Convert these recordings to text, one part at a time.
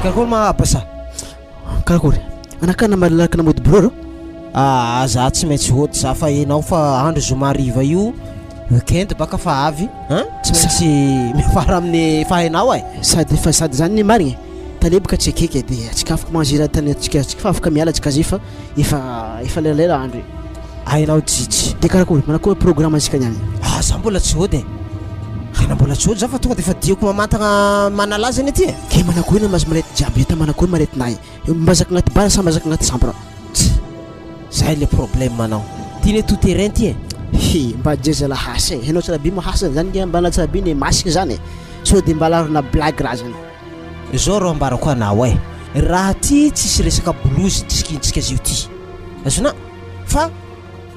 karakory mahabasa karakory anakana malalaka namody bororo za tsy maintsy hôty za fa enao fa andro zoma riva io weekend baka fa avy tsy maintsy mifara amin'ny fahainao ay sady zany marigny talebaka tsy akaiky dia atsika afaka mangira tany atsika fa afaka miala atsika zay fa efa lela andro hainao jijy dia karakory manakory programme atsika niany za mbola tsy hôty tena mbola tsy hôty za fa tonga dia fa diako mamantagna manalazany aty ke manakory na mazy marety jiaby eta manakory maretinahy mbazaka agnaty bara sa mbazaka agnaty chambre zay le problème manao tiany tout terrain ty mba jeza lahasa hainao tsara be mahasa zany mbana tsara be ny masika zany so dia mba larona blague raha zany zao rô ambarako anao raha ty tsisy resaka blouze tiskinsika zio ty azona fa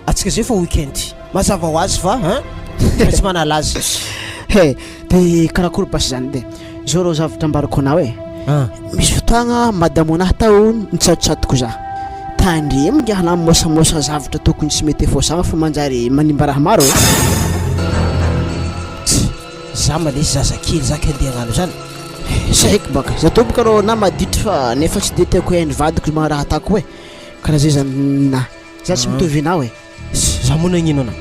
atsika zay fa weekend mazava ho azy fa tsy manalazy dia karakory basy zany dia zao rô zavatra ambarako anao misy fotoagna madamo anahy tao nitsatotsatoko za tandre mingahana mosamosa zavatra tokony tsy mety fosagna fa manjary manimba raha maro za malesy zazakely za ka andeha agnano zany saiko baka za toboka rô na maditry fa nefa tsy de tiako hainy vadiko mana raha atako karaha zay zany na za tsy mitovy anao za moa nagnino ana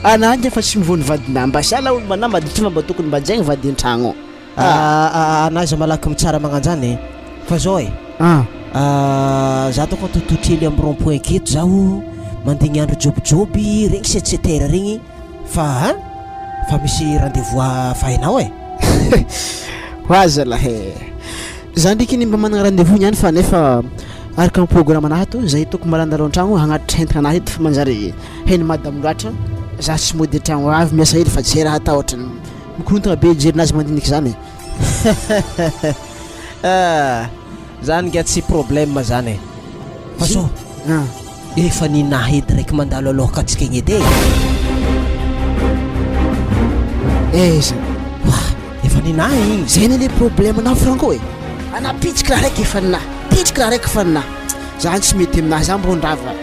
anangy fa tsy mivony vadina mba siala olo mana maditry fa mba tokony mba jaigny vady an-tragno anazy malaky mitsara magnanjany fa zao za toko tototrely amin'ny rond-point aketo zaho mandeha ny andro jobijoby regny setsetera regny fa misy rendez-vous fa hainao hoaza lah za ndraiky ny mba managna rendez-vous niany fa nefa araka ny programme anahy to zay toko malandaro an-tragno hagnatitra hentana anahy eto fa manjary hainy madamo loatra za tsy mody an-tragno avy miasa hely fa tsy raha ata ohatra mikorontagna be jerinazy mandiniky zany zany ngia tsy problème zany fa so efa ninahy edy raiky mandalo alohaka atsika igny edy efa ninahy igny zay ny le problème anao franco anapitsika raha raiky efa ninahy pitsika raha raiky efa ninahy zany tsy mety aminahy za mbo ndrava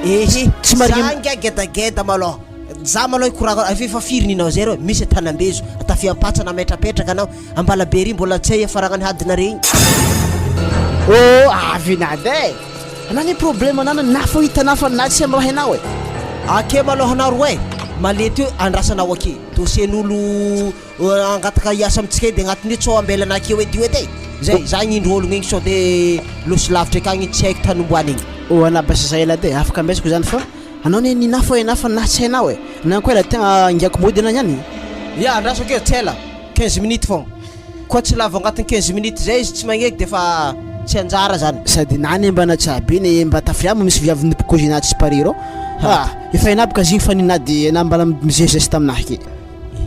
tsy maringa gedageda malôha za malôha ikoragna efa firy ninao zay rô misy tanambezo atafiampatsana metrapetraka anao ambala be ry mbola tsy afaragnany hadina regny avy nady anany problème anana na fa hitanao fa na tsy amraha hainao ake malôha anao roe malety eo andrasanao ake dosien'olo angataka hiasa amitsika dia agnatin'io tsao ambelana akeo edy io edy zay za gnindro ologno igny sao dia losy lavitra akagny tsy haiko tanomboany igny anabasa za ela de afaka ambesako zany fa anao ny nina fa hainao fa na tsy hainao anao koa ela tegna ngiako mody anao niany andraso ake tsy ela 15 minutes fogna koa tsy lava agnatin'ny 15 minutes zay izy tsy magneky dia fa tsy anjara zany sady nany mba natsaby ny mba tafiamo misy viaviny pokôzinaty tsy pare rô efa inabaka zigny fa ninady na mbala mizezeste aminahy ke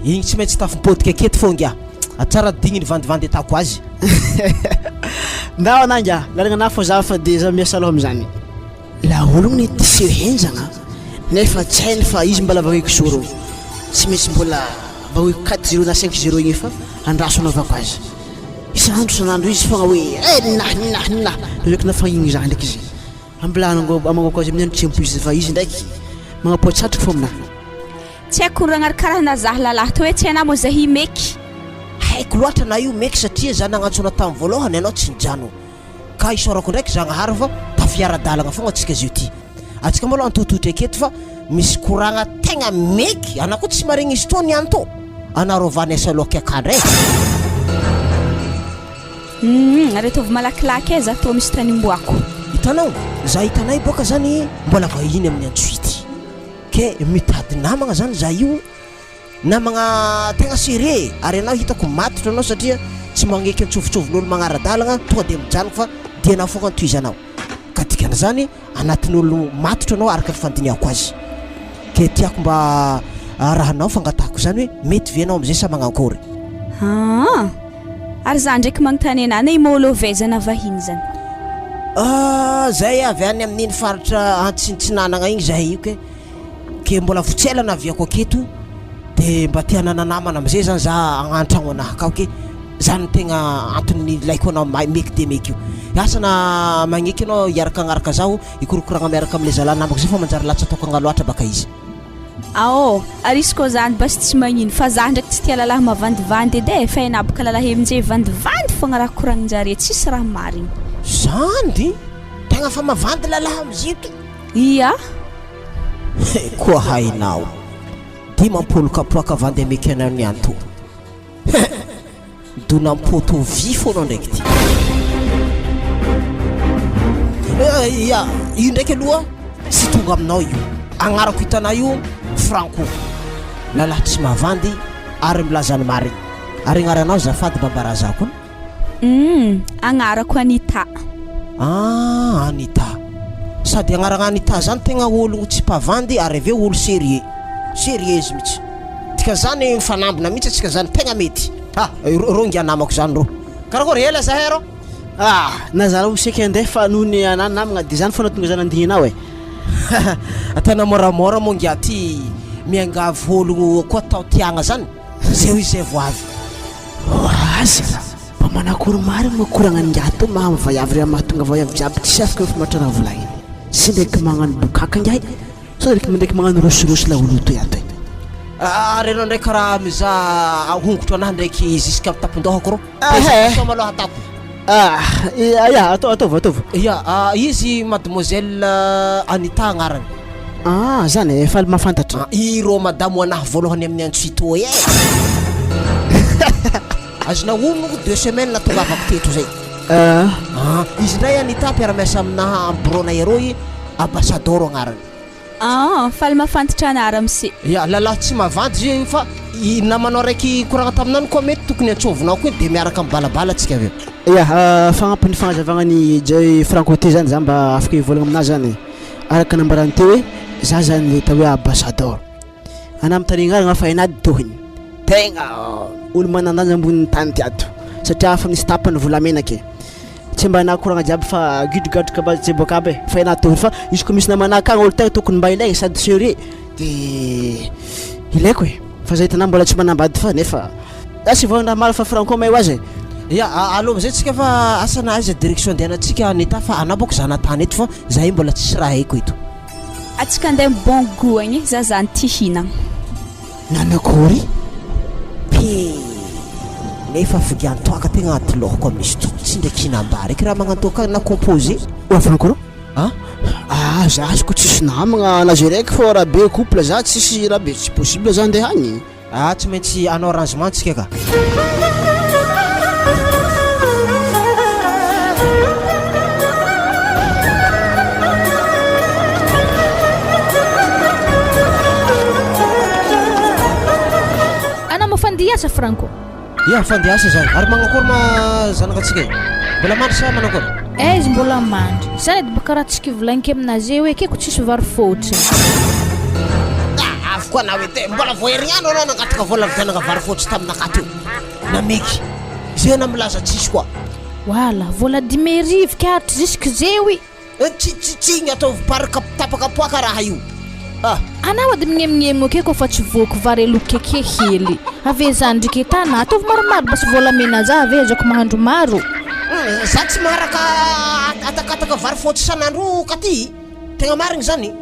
igny tsy maintsy tafimpodika aketo fonga atsara digniny vandivandy atako azy ndao anangy lalagna anahy fô za fa dia za miasa aloha am'izany la ologno ny tisehenjagna nefa tsy hainy fa izy mbala vahoeko zoro tsy maintsy mbola vahoeko 4-0 na 5-0 igny fa andraso anaovako azy isanandro sanandro izy fogna hoe nina reko na fagnigny zany ndraiky izy amangako azy amin'ny andro tsy ampo izy fa izy ndraiky magnapoatsatrika fô aminahy tsy haiko ragnarikaraha zah lalahy to hoe tsy hainao moa zay himeky haiko loatra na io meky satria za nagnatsona tamin'ny voalohany ianao tsy nijano ka isorako ndraiky zagnahary fa tafiara-dalagna fogna atsika zio ty atsika maloha antototry aketo fa misy koragna tegna meky anao koa tsy maregny izy to niany to anarovany asa alohaky akandra retovy malakilaky za to misy tanimboako hitanao za hitanay boka zany mbola vahiny amin'ny antsoity ke mitady namagna zany za io namagna tegna séré ary anao hitako matitra anao satria tsy magneky antsofotsovon'olo magnaradalagna tonga dia mijanoko fa dianao fogna antoizanao ka dikana zany anatin'olo matitra anao araka fandiniako azy ke tiako mba rahanao fangatahako zany hoe mety vienao am'izay sa magnakory ary za ndraiky magnontany anah na imolovezana vahiny zany zay avy any amin'iny faritra antsinitsinanagna igny zahay io ke mbola votsielana aviako aketo dia mba tianana namana am'izay zany za agnatragno anahy kao ke zany tegna antony laiko anao meky de meky io asana magneky anao hiaraka agnaraka zaho ikorokoragna miaraka am'le zala namako zay fa manjary latsa ataoko agna baka izy ary izy koa zany basy tsy magnino fa za ndraiky tsy tia lalahy mavandivandy edy fa inabaka lalahy amin'izay vandivandy fogna raha koragnin-jare tsisy raha marigny zany tegna fa mavandy lalahy amizito ia koa hainao dimampolo kapoaka vandy amekena ny anto donampoto vy foanao ndraiky ty ia io ndraiky aloha sy tonga aminao io agnarako hitanao io Franco lalahy tsy mavandy ary milazany marigny ary agnaranao zafady babarazako agnarako Anita Anita sady agnarana Anita zany tegna olo tsy mpavandy ary aveo olo sérieux sérieuse mihitsy tika zany mifanambina mihitsy atsika zany tegna mety rongy anamako zany ro karakory ela zahay rô nazara osaiky andeha fa nony anany namagna de zany foana tonga zany andihinao e atana moramora mongy aty miangavy olo koa tao tiagna zany zay izay voavy azy mba manakory mary makoragna ngiato mahamvayavy ry mahatonga vayavy jiaby tsisy afaka famantrana volagny sy ndraiky magnano bokaka ngiahy so ndraiky magnano rosirosy la olo to ato ary anao ndraiky karaha mizaha ahongotro anahy ndraiky ziska tapon-dohako rô maloha tapo ya ataova ia izy mademoiselle Anita agnarany zany efa mahafantatra i rô madamo anahy voalohany amin'ny antsuito e azonao ono 2 semaines natongavako teto zay izy ndray Anita mpiara-miasa aminaha ambrona eroy ambassador agnarany faly mahafantatra anara mse ia lalahy tsy mavandy zay fa namanao raiky koragna taminany koa mety tokony antsovinao koa de miaraka mibalabala atsika aveo ia fagnampiny fagnazavagna ny jay Franco ty zany za mba afaka hivolagna aminazy zany araka nambarany teo hoe za zany le ta hoe ambassador ana mitanigna fa inady tohiny tegna olo manandanja amboniny tany ty ato satria fa misy tapany volamenake tsy mba nakoragna jiaby fa gidogadroka ba tsy boka aby fa ina tohiny fa izy ko misy namana akagny olo tegna tokony mba ilaigny sady sérieux de ilaiko e fa zay hitanao mbola tsy manambady fa nefa asy voandraha mala fa Franco may hoazy ia aloha zay tsika fa asana aiza direction andehanantsika Anita fa anabako zanatany eto fa zahay mbola tsisy raha haiko eto atsika andeha bon goût agny za zany ty hinagna nanakory nefa figiantoaka tegna anaty lohako amin'izy to tsy ndraiky hinambary eky raha magnantoaka na composé Franco rô za azy ko tsisy namagna nazy raiky fô raha be couple za tsisy raha be tsy possible za andeha agny tsy maintsy anao arrangement tsika ka fandiasa Franco ia fandiasa zany ary magnakory ma zanakatsika mbola mandry sa manakory izy mbola mandry zany edy baka raha tsika volagniky aminazy hoe keko tsisy vary fotsy avy koa na hoe mbola voaherignano anao nangataka vola vitanagna vary fotsy taminaka teo nameky zay na milaza tsisy koa wala vola 10,000 katry jusque zewy tsy ataovy paraka tapakapoaka raha io anao ady mignemignemigny ake koa fa tsy voako vary aloky ake hely ave zany ndraiky tana ataovy maromaro basy volamena za ave azako mahandro maro za tsy maharaka atakataka vary fotsy sanandro ka ty tegna marigny zany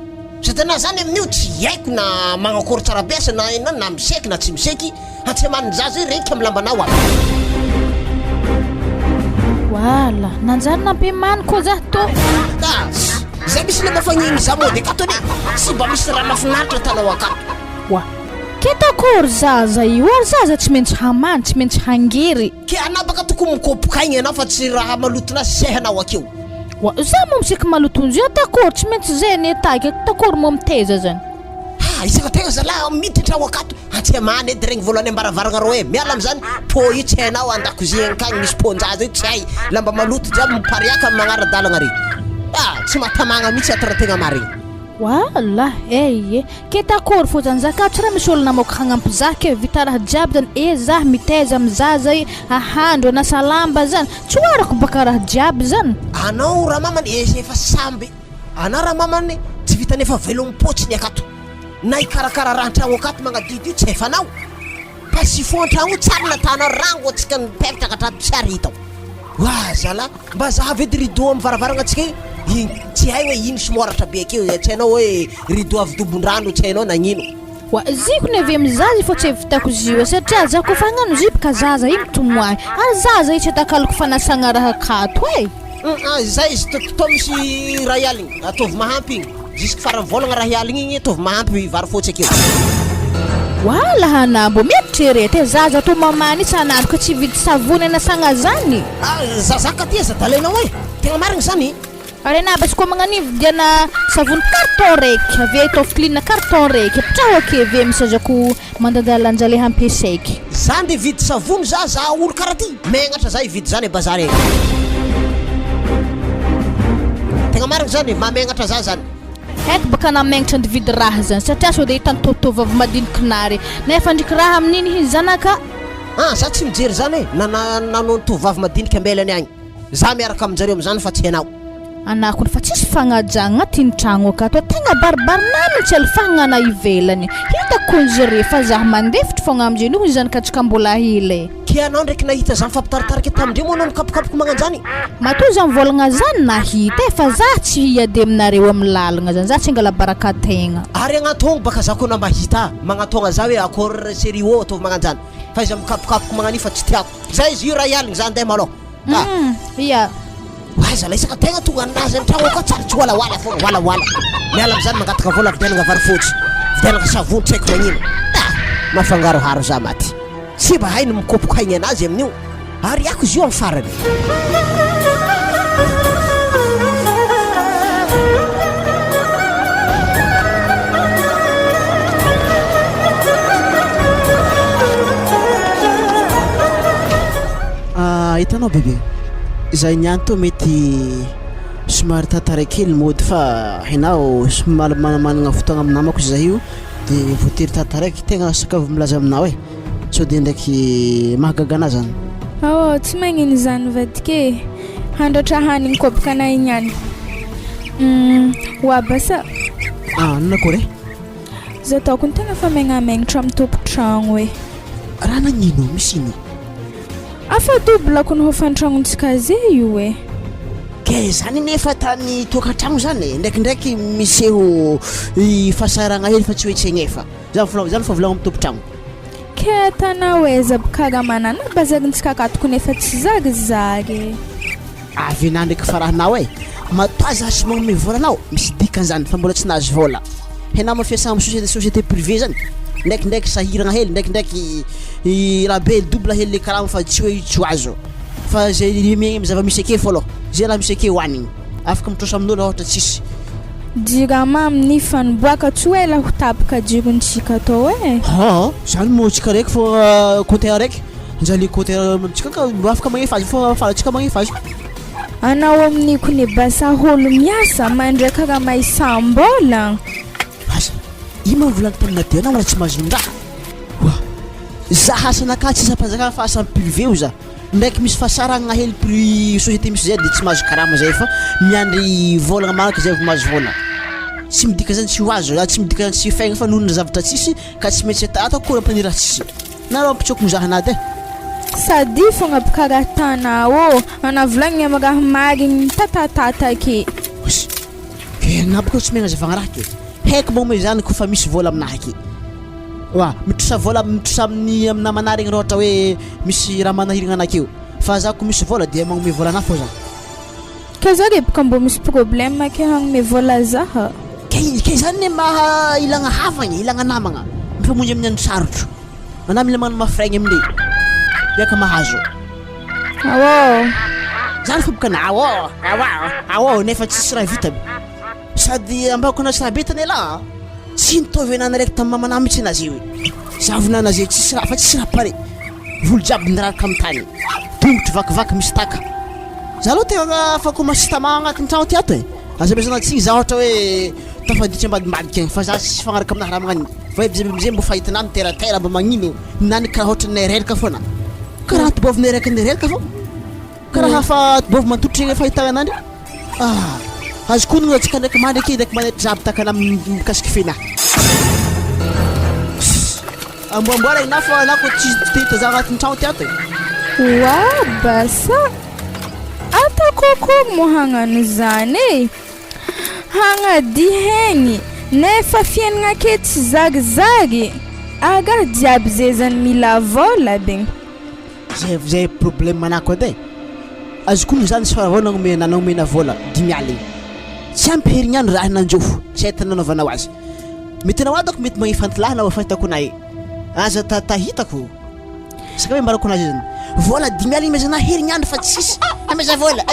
sady ana zany amin'io tsy haiko na magnakory tsara biasa na ina na miseky na tsy miseky hatsemaniny za zay reky amin'ny lambanao aby wala nanjary nampemany koa za to zay misy le mafagnigny za mody akato ane sy mba misy raha mafinaritra tanao akato wa ketakory zaza io ary zaza tsy maintsy hamany tsy maintsy hangery ke anao baka tokony mikopokaigny anao fa tsy raha malotona sehanao akeo wa za mo misaiky malotonzy atakory tsy maintsy zay netaky atakory mo miteza zany isaka tegna zalahy miditra ao akato hatsemany edy regny voalohany ambaravaragna ro e miala am'zany po io tsy hainao andakozia ankagny misy ponjaza io tsy hay lamba maloto jiaby mipariaka magnara-dalagna regny tsy mahatamagna mihitsy ato raha tegna marigny wala eye ketakory fô zany zaka tsy raha misy olo namako hagnampy za ke vita raha jiaby zany za miteza amizaza ahandro anasa lamba zany tsy oarako baka raha jiaby zany anao raha mamany efa samby anao raha mamany tsy vita nefa velom-potsiny akato na ikarakara raha an-tragno akato magnadidy io tsy efanao pasifo an-tragno tsara natanao rango atsika nipetraka atrato tsy ary hitao zala mba zahavy edy rideau amin'ny varavaragna atsika io tsy hay hoe ino somoratra be akeo tsy hainao hoe rideau avy dobon-drano tsy hainao nagnino Wa ziko ne avy amizazy fa tsy vitako izy io satria za kofa hagnano izy baka zaza io mitomoagny ary zaza io tsy atakaloko fanasagna raha akato zay izy to misy raha ialigny atovy mahampy igny jusque farany volagna raha ialigny igny atovy mahampy vary fotsy akeo wala hanambo mieritrerety zaza to mamany sanandro ka tsy vidy savony anasagna zany zazaka ty za dalenao tegna marigny zany ary na bas ko magnani vidiana savony carton raiky avy atao clean carton raiky pitraho ake avy misazako mandadalanja le hampesaiky zany de vidy savony za olo karaha ty megnatra za ividy zany bazary egny tegna marigny zany mamegnatra za zany haiko baka namagnatra ndividy raha zany satria sao de hitany tovitovy avy madinikinary nefa ndriky raha amin'iny zanaka za tsy mijery zany nanao tovavy madiniky ambelany agny za miaraka aminjareo am'zany fa tsy hainao anako fa tsisy fagnajagna agnatin'ny tragno akato tegna baribarinamy tsy alfagnana ivelany hitako konjere fa za mandefitry fogna am'jay noho zany katrika mbola hely ke anao ndraiky nahita za mifampitaritarika tamindreo moa anao mikapokapoko magnanjany mato za mivolagna zany nahita fa za tsy hiady aminareo amin'ny lalagna zany za tsy angala barakategna ary agnatogno baka za koa na mahita magnatogna za hoe accord sérieux ataovy magnanjany fa izy mikapokapoko magnani fa tsy tiako za izy io raha ialigny za andeha malôha ia aiza laisaka tegna tonga anazy an-tragno akao tsara tsy walawala fogna walawala miala am'zany mangataka vola vidianagna vary fotsy vidianagna savony tsy haiko magnino mafangaroharo za maty tsy mba hainy mikopoko haigny anazy amin'io ary ako izy io amin'ny farany hitanao bebe zay niany to mety somary tantara kely mody fa hainao somary managna fotoagna amin'ny namako zay io de voatery tantaraiky tegna sakavy milaza aminao so de ndraiky mahagagana zany tsy magnino zany vadike handratra hanigny kôbaka anay niany wabasa nanakôry za taoko ny tegna fa megnamegnatra amin'ny tompo-tragno raha nagnino misy ino afa doublako ny hofantragnontsika zay io ke zany nefa tany tokantragno zany ndraikindraiky miseho fasaragna hely fa tsy hoe tsy agnefa zany fa volagno amin'ny tompo-tragno ke atanao zabokara manana bazagintsika akatoko nefa tsy zagizagy avy anah ndraiky farahanao matoa za sy magnome volanao misy dikan'zany fa mbola tsy nahazo vola hainao mafiasa amin'ny société privée zany ndraikindraiky sahiragna hely ndraikindraiky raha be double hely le karama fa tsy hoe tsy azo fa zay miegny zava-misy ake fô aloha zay raha misy ake hoanigny afaka mitrosa amin'olo ohatra tsisy jirama amin'ny faniboaka tsy hoe la ho tapaka jirontsika atao zany mo tsika raiky fô côté araiky njaly côté tsika ka afaka magnefa azy fô falatsika magnefa azy anao amin'ny kone basa holo miasa mandraiky raha mahisam-bola asa ino volagny tamina dia anao tsy mazon-draha za hasanaka tsy isam-panjakana fa asa privé o za ndraiky misy fasaragna hely prix société misy zay de tsy mahazo karama zay fa miandry volagna manaka zay vao mahazo vola tsy midika zany tsy ho azo tsy midika zany tsy faigna fa nonona zavatra tsisy ka tsy maintsy atao koa ampany raha tsisy na raha ampitsoko mizaha anaty sady fogna bokaraha tanao anavolagniny amin'ny raha marigny tatatataky ke naboko tsy megna zavagna raha ke haiko moa moe zany kofa misy vola aminahy ake mitrosa vola mitrosa amin'ny namana regny raha ohatra hoe misy raha manahirigna anakeo fa za ko misy vola de magnome volana fô zany ke za de baka mbo misy problème ke hagnome vola zaha ke zany ne maha ilagna havagny ilagna namagna mifamonjy amin'ny andro sarotro mana mila magnano mafraigny amindre biaka mahazo zany fa bokana nefa tsisy raha vita sady ambako na tsy raha betany ala tsy nitovy anana raiky tamin'ny mamana mihitsy anazy io zavona anazy tsisy raha fa tsisy raha pare volo jiaby niraraka amin'ny tany tongotry vakivaky misy taka za aloha tegna afaka masitama agnatin'ny tragno ty ato aza amezana tsy za ohatra hoe tafaditra ambadimbadika fa za tsy fagnaraka aminahy raha magnaniny fa amizay mbo fahitanah miteratera mba magnino nany karaha ohatra nay reraka foana karaha tobovy nay raiky nyreraka fô karaha hafa tobovy mantotry egny fahitana anandry azo konogna atsika ndraiky mandraky ndraiky manetry zaby takana mikasiky fenahy amboamboara igna fa anako tsy tehita za agnatin'ny tragno ty ato basa ataoko akory mo hagnano zany hagnady haigny nefa fiainagna ake tsy zagizagy aga jiaby zay zany mila vola be zay problème manako ade azoko zany sy faravona nanomena vola 10 aly tsy ampy herignandro raha nanjofo tsy aitana nanaovanao azy mety anao atako mety magnifantilahy na fahitako nay aza tahitako saka hoe mbarako anazy zany vola 10 aly mezana herignandro fa tsisy ameza vola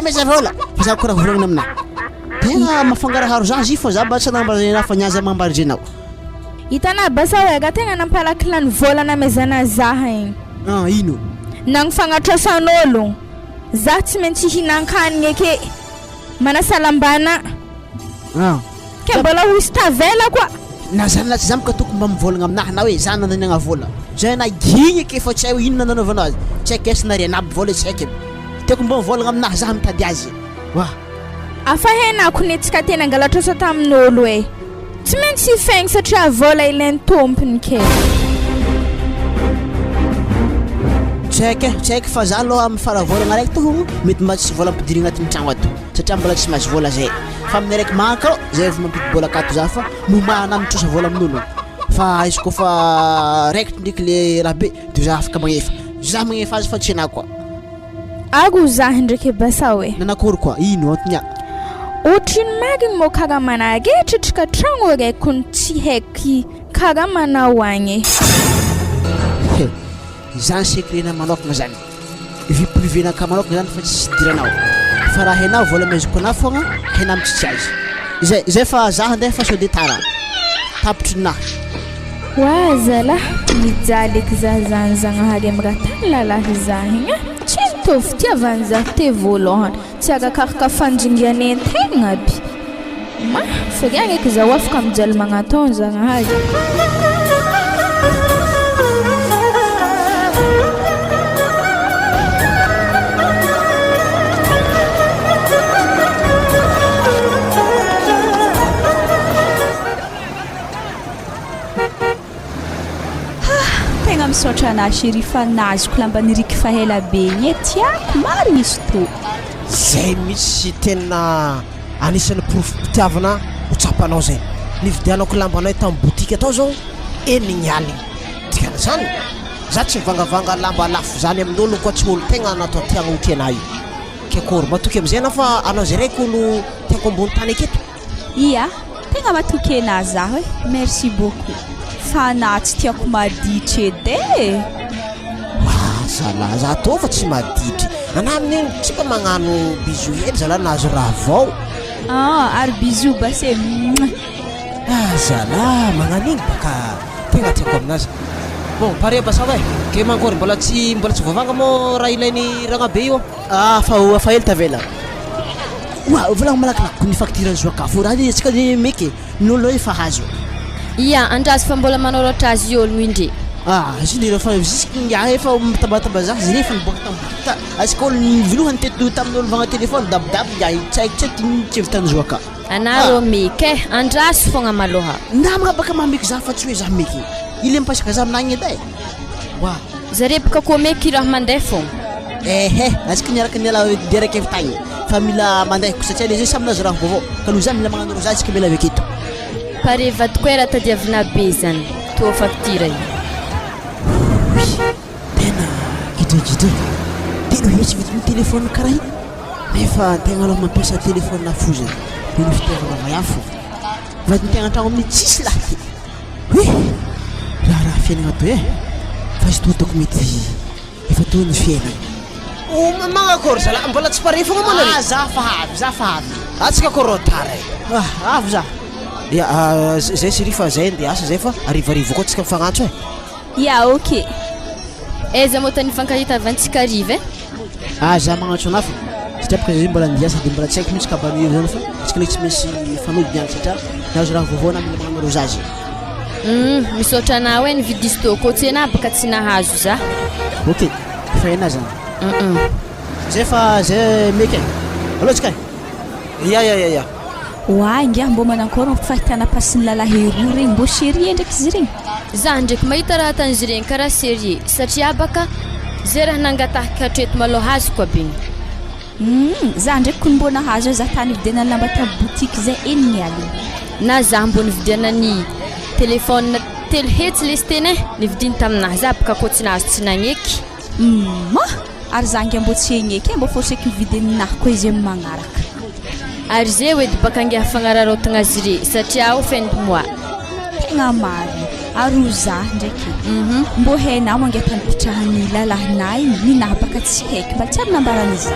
fa za ko raha volagna amina tegna mafangaraharo zany zy fo za mba tsy nambarzana fa nyaza mambarijinao hitana basa hoe aga tegna nampalakilany vola namezana zaha igny ino nagnifangatrasan'olo za tsy maintsy hinan-kanigny ake manasalambana ke mbola hozy tavela koa na zany la tsy zamaka tokony mba mivolagna aminahy na hoe za nananiagna vola zay na gigny ake fa tsy hay inona nanaovanao azy tsy haiko esina rianaby vola tsy haiko tiako mba mivolagna aminahy za mitady azy wa afa henako netsika tena angalatrasa tamin'olo e tsy maintsy hifaigny satria vola ilain'ny tompony ke tsy haiko fa za aloha amin'ny faravolagna araiky to mety mba tsy vola ampidirigna agnatin'ny tragno ato satria mbola tsy mahazo vola zay fa amin'ny araiky manka zay efa mampity bola akato za fa momana mitrosa vola amin'olo fa izy kofa raikitry ndraiky le raha be de za afaka magnefa za magnefa azy fa tsy anao koa ago zahy ndraiky basa hoe nanakory koa ino antonia ohatriny maginy mo karaha managetritrika tragno araiky ny tsy haiky karaha manao agny zany secret-na manokagna zany vie privé-naka manokagna zany fa tsy diranao fa raha hainao vola mezoko anao fogna hainao mitsitsy azy zay fa za andeha fa sao de tara tapitry nahy wazala mijaly eky za zany zagnahary amin'ny raha tany lalahy za igny tsy mitovy tiavany za te voalohany tsy agakaraka fandringiany an-tegna aby ma firiagna eky za ho afaka mijaly magnatao zagnahary misaotra anahy chéri fa nazoko lamba niriky fa ela be igny tiako marigny izy to zay misy tena anisan'ny profitiavana hotsapanao zay nividianako lambanay tamin'ny botika atao zao enigny aligny dikana zany za tsy mivangavanga lamba lafo zany amin'olo koa tsy olo tegna natao tiagna ho tianay ke kory matoky am'zay na fa anao zay raiky olo tiako ambony tany aketo ia tegna matoky anahy za hoe merci beaucoup fa na tsy tiako maditry edy zala za tô fa tsy maditry ana amin'iny tsy mba magnano bisou edy zala nahazo raha vao ary bisou base zala magnano igny baka tegna tiako aminazy bon pare basa hoe ke mankory mbola tsy voavanga mo raha ilainy ragnabe io fa hely tavela wa volagna malakilaky ny facture zoakafo raha iny tsika meky n'olo efa hazo ia andrazy fa mbola manoratra azy ologno indre izy lera fa jusque ya efa mitabataba za zay efa niboaka tamboka asika olo nivilohany teto tamin'olo vagna telefôny dabodabo ya tsy haiko tsy tivitany zoaka anareo meky andrazy fogna maloha namagna baka mameky za fa tsy hoe za meky ile mipasaka za aminagny edy wa zare baka koa meky raha mandeha fogna asika niaraka niala deraka efa tagny fa mila mandeha satria le zay saminazy raha vaovao ka noho za mila magnano roza isika mila avy aketo pare vatikoera tadiavina be zany to facture io tena gidragidra tena hoe tsy vitiny telefôny karaha iny nefa tegna aloha mampiasa telefôny fozany de ny fitaovana vaiafo vadiny tegna antragno amin'ny tsisy lahy hoe raha fiainagna to fa izy totako mety efa to ny fiainagna magnakory zala mbola tsy pare fogna mana za fa avy atsika ko rotare avy za ya zay chéri fa zay ndeha asa zay fa arivarivo koa tsika mifagnantso ia ok eza mo tany fankahita avantsika ariva za magnantso anafa satria baka zay mbola ndiasa de mbola tsy haiko mihitsy kabany zany fa tsika le tsy maintsy fanody niany satria nahazo raha vaovao na mila magnano rozazy misaotra anao hoe nividy izy toko tsy anah baka tsy nahazo za ok fa ena zany zay fa zay meky aloha tsika ya wa ingia mbo manakôry mifahitana pasiny lalahy roa regny mbo chérie ndraiky izy regny za ndraiky mahita raha tanizy regny karaha série satria baka zay raha nangatahaka hatreto maloha azy koa be za ndraiky kony mbo nahazo za tany vidiana lamba tamin'ny botiky zay enigny aligny na za mbô nividiana ny téléphone telo hetsy lesy teny nividiny taminazy abaka koa tsy nahazo tsy nagneky ary zangy mbô tsy egneky mbô forseky mividy aminahy koa izy amin'ny magnaraka ary zay edy baka ange hafagnararotagna azy re satria ao fin de mois tegna marina ary za ndraiky mbô hainao mangatany pitrahany lalahinay ninahy baka tsy haiky mba tsy ary nambaran'izy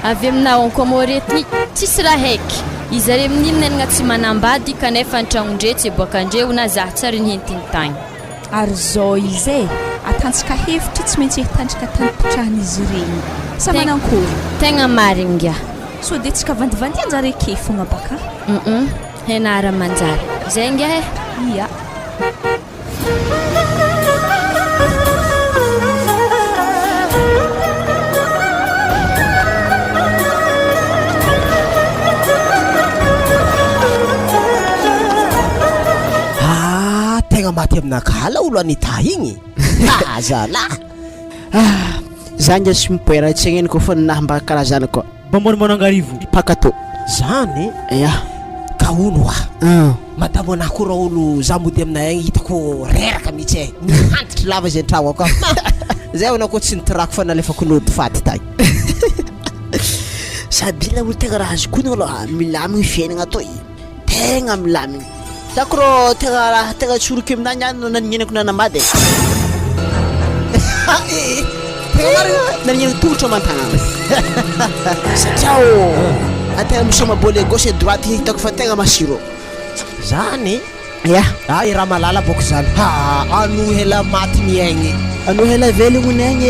avy aminao ankomoretiny tsisy raha haiky izy are mininanagna tsy manambady kanefa antragnondretsy boakandreo na za tsary nihentiny tagny ary zao izy atantsika hevitra tsy maintsy ehitantsika tany pitrahan'izy regny sa manankory tegna marigny ngia so de tsika vandivandy anjare ke fogna baka henara manjary zay ngia ia tegna maty aminakala olo anita igny zala za ngia sy mipoera tsy agneny koa fa ninahy mba karazana koa bambonimbono angarivo pakato zany ya ka ono madamo anahy koa raha olo za mody aminay agny hitako reraka mihitsy e mihantitry lava zay antragno koa zay ona koa tsy nitirako fa nalefako nody faty tagny sady la olo tegna raha azo konana aloha milamigny fiainagna atao tegna milamigny dako rô tegna raha tegna tsoroky aminany any no naninenako nanamady tegna marina naninenako tongotra mantanana satria ategna misoma bôle gauche et droite hitako fa tegna masiro zany ya i raha malala boko zany ano hela maty miaigny ano hela velogny agny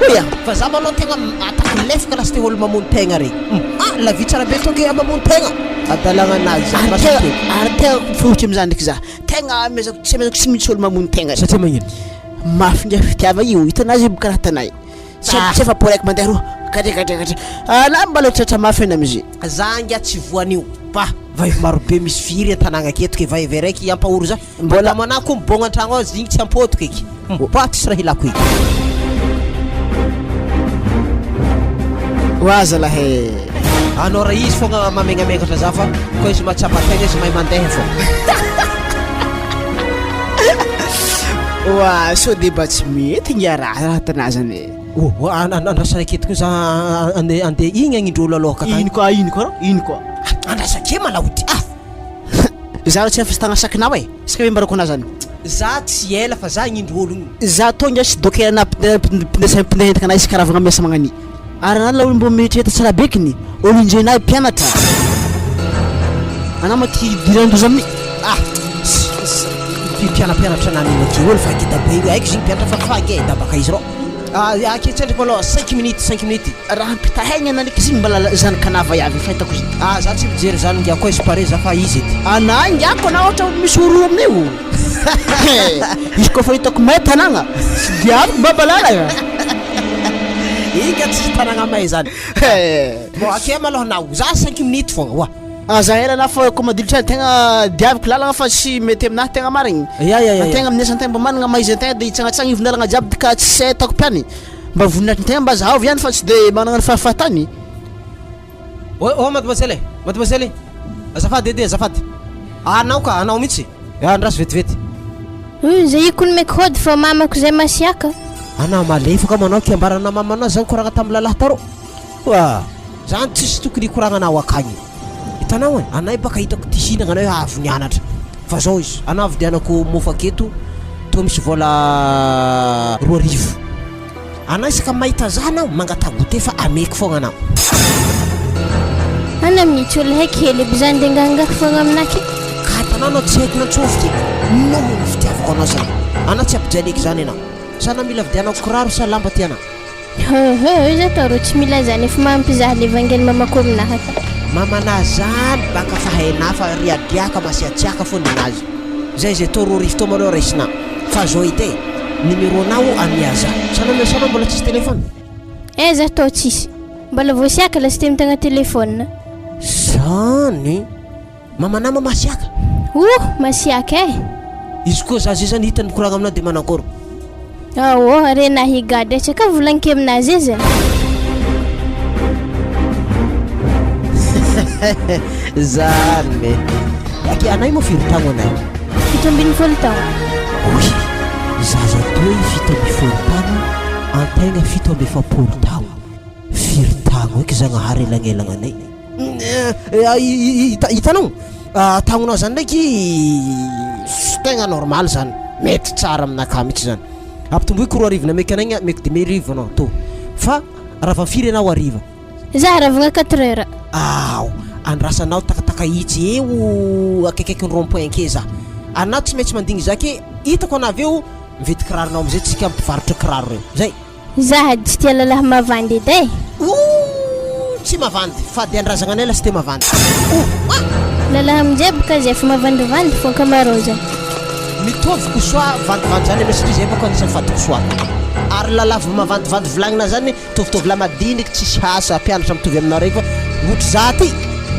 oya fa za malô tegna atako lefaka lasy te olo mamony tegna regny lavy tsara be toke mamony tegna adalagna anazy ary tegna fohotry amizany ndraiky za tegna mezako tsy mezako tsy mitsy olo mamony tegna satria magnino mafy ngia fitiava io hitanazy karaha tanay tsy efa po raiky mandeha roa kadrekadrekadre na mbala tratra mafy ena amizy za ngia tsy voan'io ba vaivy marobe misy firy an-tanagna aketo ke vaivy raiky ampahoro za mbola manao koa mibogna an-tragno ao zigny tsy ampôtoko eky ba tsisy raha hilako eky oaza lahe anao raha izy fogna mamengamengatra za fa koa izy mahatsapa tegna izy mahay mandeha fo wa so de ba tsy mety ngia raha tanazany andrasa raketiko za andeha igny agnindrolo aloha ino koa andrasa ke malaoty za tsy afastagna sakinao saka membarako anazany za tsy ela fa za agnindrolo igny za to ngia sy dokena pindehentakana izy karavagna miasa magnani ary anao la olo mbo mieritrereta tsara bekiny olo injenay mpianatra anao maty dirandozy amin'ny mpianampianatra naninaky olo fa kita be io aiky zigny mpianatra fafagy da baka izy ro aketsendriky malô 5 minutes raha mpitahegna analiky zigny mbala zany kanava avy fahitako izy za tsy mijery zany ngia koa izy pare za fa izy edy ana ngiako na ohatra misy oro amin'io izy koa fa hitako may tanagna sy diaviko babalala inga tsy tanagna may zany bon ake malôha nao za 5 minutes fogna wa za ela na fa koa madilitra tegna diaviko lalagna fa tsy mety aminahy tegna marigny tegna aminesantegna mba managna maizy antegna de hitsagnatsaigny ivonalagna jiaby ka tsy setako piany mba voninatrintegna mba zahavy ihany fa tsy de managna ny fahafahatany mademoiselle azafady edy azafady anao mihitsy andraso vetivety zay iko nomeko fa mamako zay masiaka anao malefaka manao kiambarana mamanao zany koragna tamin'ny lalahy tarô wa zany tsisy tokony koragnanao akagny hitanao anay baka hitako tihinagna anao avy nianatra fa zao izy anao vidianako mofo aketo to misy vola 2,000 anao isaka mahita za anao mangatagote fa ameky fogna anao ana mihitsy olo haiky hely aby zany de ngangako fogna aminaky ka hitanao anao tsy haiko nantsofiky noho ny fitiavako anao zany anao tsy ampijaleky zany anao sana mila vidianako kiraro sa lamba ty anao izy atao rô tsy mila zany efa mampizaha le vangely mamako aminahy ka mamana zany baka fa hainà fa riadriaka masiatsiaka fo ninazy zay to 2,000 to malô raisina fa zao ity numéro nao amiaza sanao mbola tsisy téléphone za to tsisy mbola voasiaka la sy te mitagna téléphone zany mamana masiaka masiaka izy koa za zay zany hitany koragna aminao de manakôro rena higady tsy ka volanike aminazy izy zany Yaky anay moa firy taogno anay? 17 taona. Oy, zaza toy 17 taogno, antegna 17 taogno. Firy taogno eky Zagnahary elagnelananay. Hitanao tagnonao zany ndraiky tegna normal zany, mety tsara aminakah mihitsy zany. Ampitomboiko 4 arivo na meky anay meky 10 arivo anao to, fa raha vafiry anao ariva Za ravagna 4 heures. Aw, andrasanao takataka itsy eo akaikaiky ny rond-point ke za. Anao tsy maintsy mandigny zake, hitako anavy eo mividy kiraronao amizay tsika mpivarotra kiraro reo. Zay. Za tsy tia lalahy mavandy edy. Tsy mavandy, fa de andrazagna anay lasy te mavandy. Lalahy amin'izay boka zay efa mavandivandy fô ankamaroany. Mitovy kosoa vandivandy zany satria zay bôka anisany fady kosoa. Ary lalahy mavandivandy volagnina zany tovitôvy la madiniky tsisy asa mpianatra mitovy aminao raiky fa ohatra za ty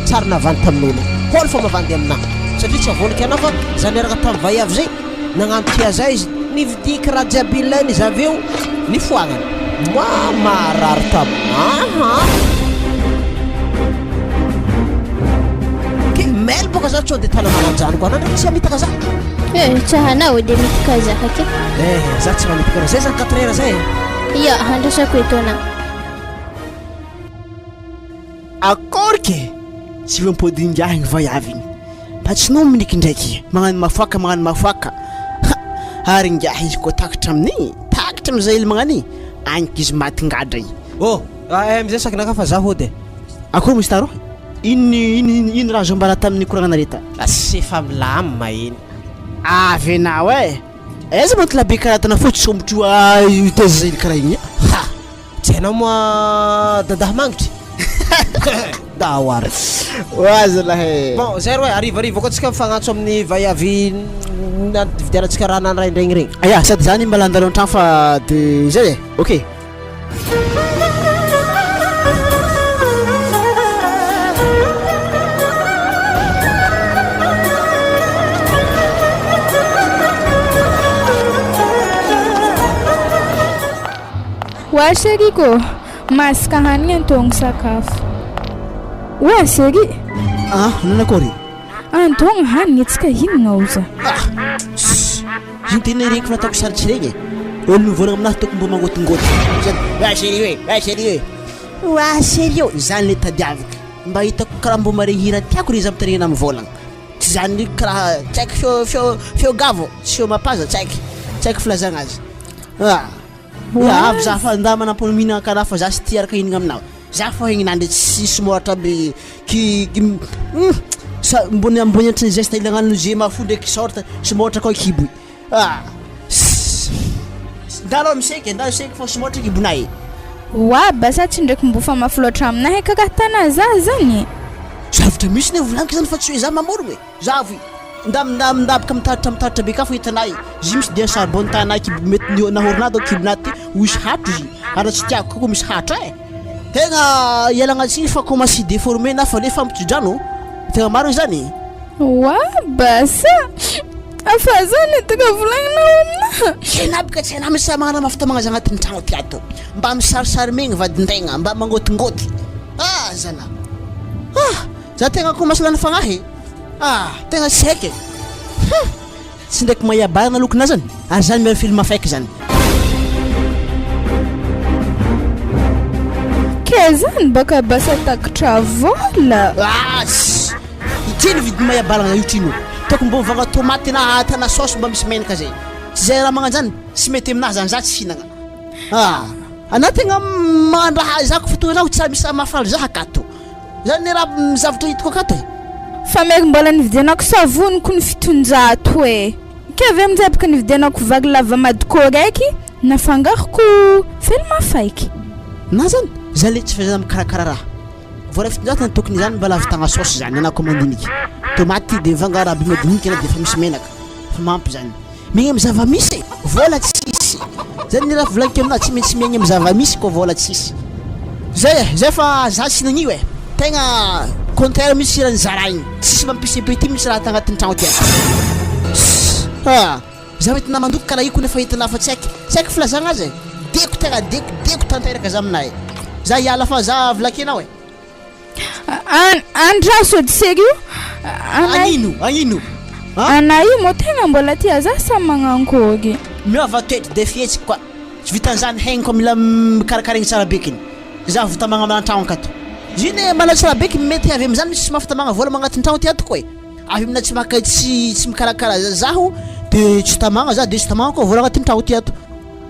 tsara navandy tamin'olo. Kola fa mavandy aminahy satria tsy avonika anao fa zany araka tamin'ny vaiavy zay nagnampia zay izy nividiky raha jiaby ilainy izy avy eo nifoagnany. Marary taminaha. Mel boka za tsy de tala mananjany koa anao tsy amitaka za. Tsahanao dia mitaka za haky. Za tsy mamitaka zay zany 4 heures zay. Ya, handrasako eto ana. Akorky tsy vampodingahy ny vaiavy igny. Patsinao miniky ndraiky magnano mafaka. Ary ngiahy izy koa takatra amin'igny, takatra amin'izay izy magnany agniky izy matingadra igny. Amizay sakinaka fa za hody. Akory misy taro? Ino raha zombara tamin'ny koragnanareta? Sy efa milamina iny. Avy anao aiza manko labe karaha tana fotsy sombotro teza zay karaha igny. Tsy hainao moa dadaha mangitry. Dawary. Oaza lahe. Bon, zay roy ariva koa tsika mifagnatso amin'ny vaiavy vidianantsika raha nandraindregny regny. Aya, sady zany mba landalo an-tragno fa de zay ok. Wa chéri ko, masaka hanigny antogno sakafo. Wa chéri. Nanakory? Antogno hanigny tsika hinagna oza. Ziny tena regny fa nataoko saritsy regny. Olo mivolagna aminahy toko mbo mangotingoty. Wa chéri hoe. Zany le tadiaviko. Mba hitako karaha mbo mare hira tiako re izy amitaregnana mivolagna. Tsy zany karaha tsaiky feo gavo, tsy feo mapaza tsaiky filazagna azy. Avy za fa nda manampony mihinagna karaha fa za sy tia araka hinagna aminao. Za fa hignanandry tsisy mohatra be mbony antony geste ilagnano zay mafo ndraiky sorte sy mohatra koa kiboy. Ndalo miseky fa sy mohatra kibonay. Wa basa tsy ndraiky mbo fa mafy loatra aminahy kakatana za zany. Zavatra misy ne volaniko zany fa tsy hoe za mamorogno e. Zavy ndabaka mitaratra be ka fa hitanay izy misy dia charbon tanay mety nahorona do kibona ty misy hatro izy ara tsy tiako koa misy hatro tegna ialagna tsiny fa commence déformer na fa le fampitrodrano tegna maro zany. Wa basa afa zany tega volagnina amina kenabika tsy na misy magnana mafita za agnatin'ny tragno ty ato mba misarisary megny vadintegna mba mangotingoty zana za tegna commence lany fagnahy tegna seky tsy ndraiky mahiabarana lokona zany ary zany miara film faiky zany ke zany baka basa takatra vola itiny vidy mahiabarana io trino toko mbo mivanga tomaty na tana sauce mba misy menaka zay tsy zay raha magnano zany tsy mety aminahy zany za tsy hinagna anao tegna mandraha zako fotoana anao tsy misy mafaly za akato zany raha zavatra hitako akato fa meky mbola nividianako savony ko ny 700 e ke avy amin'izay baka nividianako vagy lava madiko raiky nafangaroko film faiky na zany za le tsy fahaza mikarakara raha vola 700 tokony zany mba lavitagna sauce zany ana commandiniky tomaty de vangaraby madiniky na de fa misy menaka fa mampy zany megny amy zava-misy vola tsisy zany raha volagniko aminazy tsy maintsy megny amy zava-misy ko vola tsisy zay fa za tsy nagnio tegna contraire misy raha nizara igny tsisy mampisepety misy raha tagnatin'ny tragno ty za mety namandoky karaha io koa nefa hitanao fa tsy haiky filazagna azy deko tegna deko tanteraka za aminahy za hiala fa za volaky anao andraso edy sérieux Agnino Ana io mo tegna mbola tia za sa magnankôgy. miova toetra de fietsika koa tsy vitan'izany haigny koa mila karakaregny tsara bekiny za vitamagna manantragno akato ziny mana tsara beky mety avy am'izany misy mahavitamagna vola magnatin'ny tragno ty atoko e avy amina tsy maka tsy mikarakara zaho de tsy tamagna za de tsy tamagna koa vola agnatin'ny tragno ty ato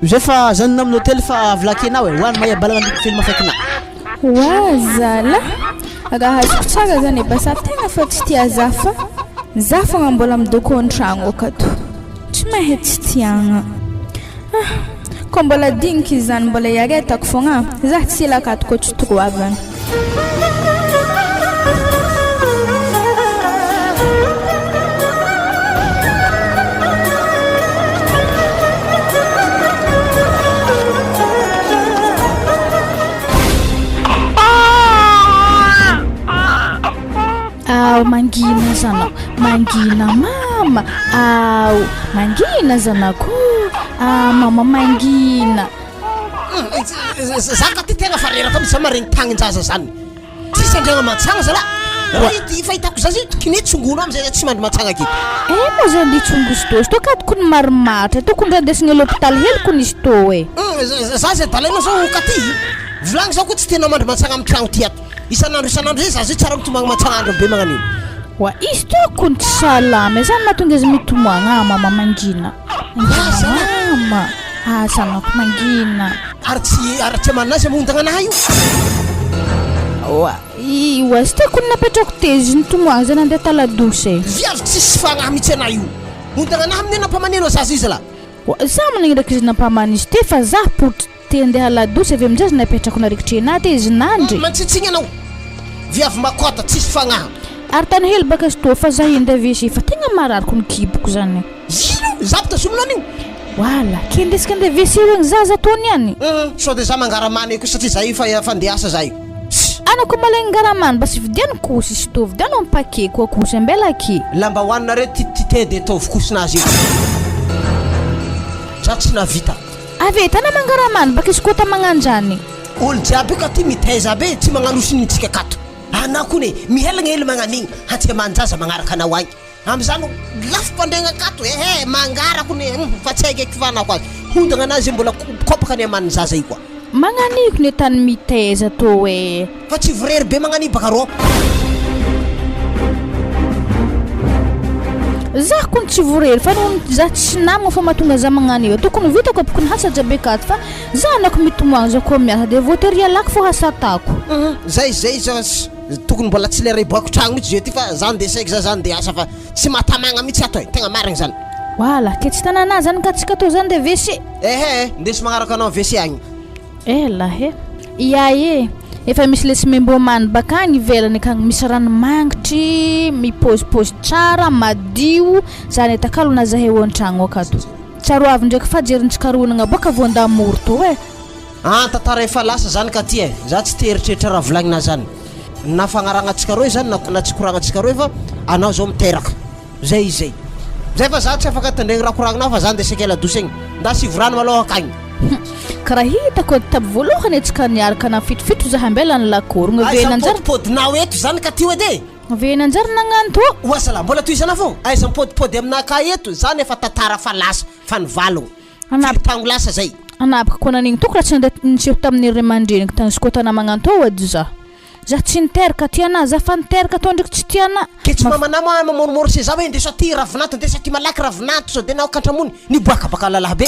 zay fa zany amin'ny hôtely fa avlakinao e hoany maha balagna ndraiky film afakina Wa zala raha azoko tsara zany basa tegna fa tsy tia za fa za fogna mbola midoko an-tragno akato tsy mahay tsy tiagna koa mbola dinika izy zany mbola iaretako fogna za tsy ilakato koa tsy toroavana Mangina zanako mangina mama mangina zanako mama mangina zaka ty tegna fa reraka mitsy maregny tagnin-jaza zany tsisy andragna matsagna zala ity fahitako za zay kine tsongono am'zay tsy mandry matsagna aketo mo zany tsongositôzy tô katoko ny marimaritra tokony randesina l'hôpital heloko nisy tô e za zay dalaina zao katy volagny zao koa tsy tena mandry matsagna amin'ny tragno ty ato isan'andro zay za zay tsara mitomagna matsagna andro be magnan'io wa izy tokony tsy salama zany mahatonga izy mitomagna mama mangina mama zanako mangina ary tsy amanazy amondagna anahy io wa sy tokony napetrako tezy nitomagna zany andeha taladosy viavy tsisy fagnahy mihitsy anahy io ondagna anahy amin'ny nampamanelo zaza izy la za managny ndraiky izy nampamana izy te fa za potry te andeha ladosy avy am'zay izy napetrako narikitry anahy te izy nandry mantsitsigny anao viavy makota tsisy fagnahy ary tany hely baka sy tô fa za inda vesy fa tegna marariko ny kiboko zany ino zaby tasominao an'io wala kendesika andeha vesy io zaza tony any sao de za mangaramany ko satria za io fa andeasa za io anako malagny ngaramany basy vidiany kosy izy tô vidiano ampake koa kosy ambela ake lamba hoaninareo tite de ataovy kosinazy io za tsy navita ave tana mangaramany baka izy koa ta magnandrany olo jiaby io ka ty mitaiza be tsy magnano sinitsika akato anako ne mihelagna hely magnan'igny hatsika manjaza magnaraka anao agny am'izany lafo mpandregna akato mangarako ne fa tsy haika eky fanako azy hondagna anazy mbola kopaka ny aman'ny zaza io koa magnaniko ne tany mitaiza tô e fa tsy vorery be magnani baka rô za kony tsy vorery fa noho za tsy namagna fa mahatonga za magnano io tokony vitako apokony hasaja be kato fa za anako mitomagna za koa miasa de voatery alako fo hasatako zay za tokony mbola tsy lera iboako tragno mihitsy zay ty fa zany de saiky za zany de asa fa tsy mahatamagna mihitsy ato e tegna marigny zany wala ke tsy tanana zany ka tsika tô zany de WC ndesy magnaraka anao WC agny lahe iae efa misy lesy membomany baka agny ivelany akagny misy ranomangitry mipôzipôzy tsara madio zany etakalo na zahay eo an-tragno akato tsaroavy ndraiky fa jerintsikaronagna boka voandamory tô tantara efa lasa zany ka ty za tsy teeritreritra raha volagnina zany na fagnaragnatsika roe zany na tsy koragnatsika roe fa anao zao miteraka zay fa za tsy afaka tandregny raha koragnina fa zany de sekela dosy egny nda sivorano malôha akagny karaha hitako taby voalohany atsika niaraka na fitrofitro za hambela ny lakorogna venanjarapodinao eto zany ka ty edy venanjary nagnano to oasala mbola toizana fô aiza mipodipody aminaka eto zany efa tantara fa lasa fa nivalogno fitango lasa zay anapaka koa nanigny toko raha tsy nandeha niseho tamin'ny ray aman-dreniky tany izy koa tana magnano to edy za tsy niteraka tiana za fa niteraka to ndraiky tsy tiana ke tsy mamanama mamoromoro se za hoe ndeso aty ravinato ndeso aty malaky ravinato sao de nao katramony niboaka baka lalaha be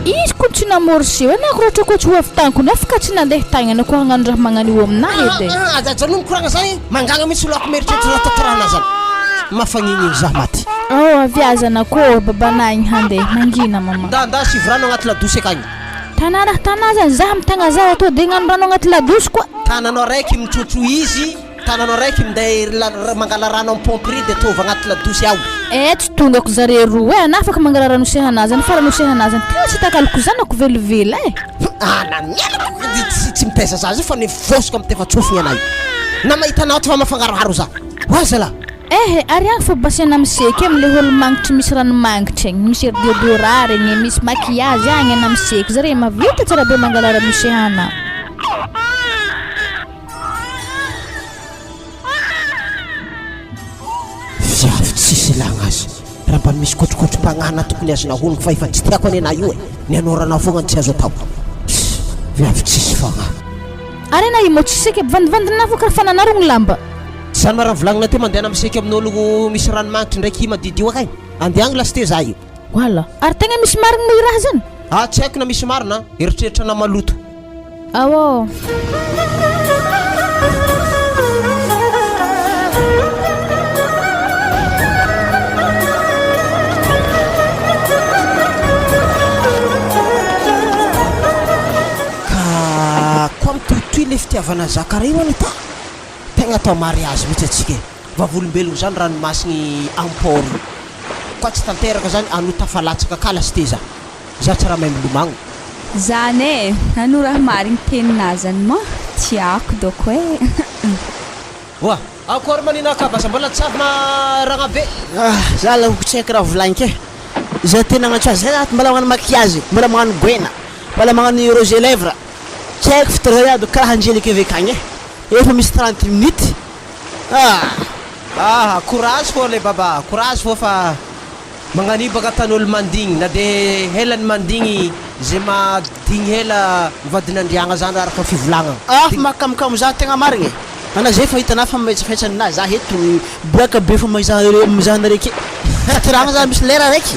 izy koa tsy namorose hoe nako roatra koa tsy ho avitaniko nafaka tsy nandeha tagny anao koa hagnano raha magnano io aminahy edy ajajanony koragna zany mangagna misy olako meritreritra raha tatarahana zany mafagnigny za maty aviazana koa babanahigny handeha mangina mama nda sivorano agnaty ladosy akagny tana zany za mitagna za ato de gnano rano agnaty ladosy koa tananao raiky mitrotro izy tananao raiky minday mangala rano amin'ny pompery de tovy agnaty ladosy ao tsy tongako zare roa ana afaka mangala rano sehanazany fa rano sehanazany tena tsy takaloko zanako velively nanelako tsy mitaiza za zay fa nivosiko amin'ny tefa tsofigny anazy na mahitanao ty fa mafangaraharo za oazala ary agny fa basiana miseky am'le olo mangitry misy ranomangitry egny misy deodora regny misy maquillage agny ana miseky zare mavita tsara be mangala rano sehana raha mba misy kotrokotrom-pagnana tokony azona honoko fa efa tsy tiako any ana io e ny anoranao foagna tsy azo atao viavy tsisy fagna ary na imo tsy seky bivandivandina fo karaha fananarogny lamba zany maraha volagnina te mandeha namiseky amin'ologno misy ranomanitra ndraiky madidio akay andeagny lasy te za io wala ary tegna misy marigny moa i raha zany tsy haiko na misy marina eritreritra na maloto awô toy le fitiavana zakara io any ta tegna atao mariage mihitsy atsika vavolombelogno zany ranomasigny ampôro koa tsy tanteraka zany anotafalatsaka kalasy te za tsy raha mahay milomagno zany e ano raha marigny teninazany ma tiako doko e oa akory manina akabasa mbola tsy avy maragna be za la tsy haiko raha volagniko e za tena agnatso azy zay mbola magnano maquillage mbola magnano goena mbola magnano rose lèvre tsy haiko fitaraiado karaha anjelika avy akagny e efa misy 30 minutes courage fô le baba courage fô fa magnanio baka tan'olo mandigny na de helany mandigny zay madigny hela mivadin'andriagna zany araka fivolagnana fa makamokamo za tegna marigny ana zay fa hitanao fa mametsafaitsany za eto boaka be fa mizahana raiky fatiragna za misy lera raiky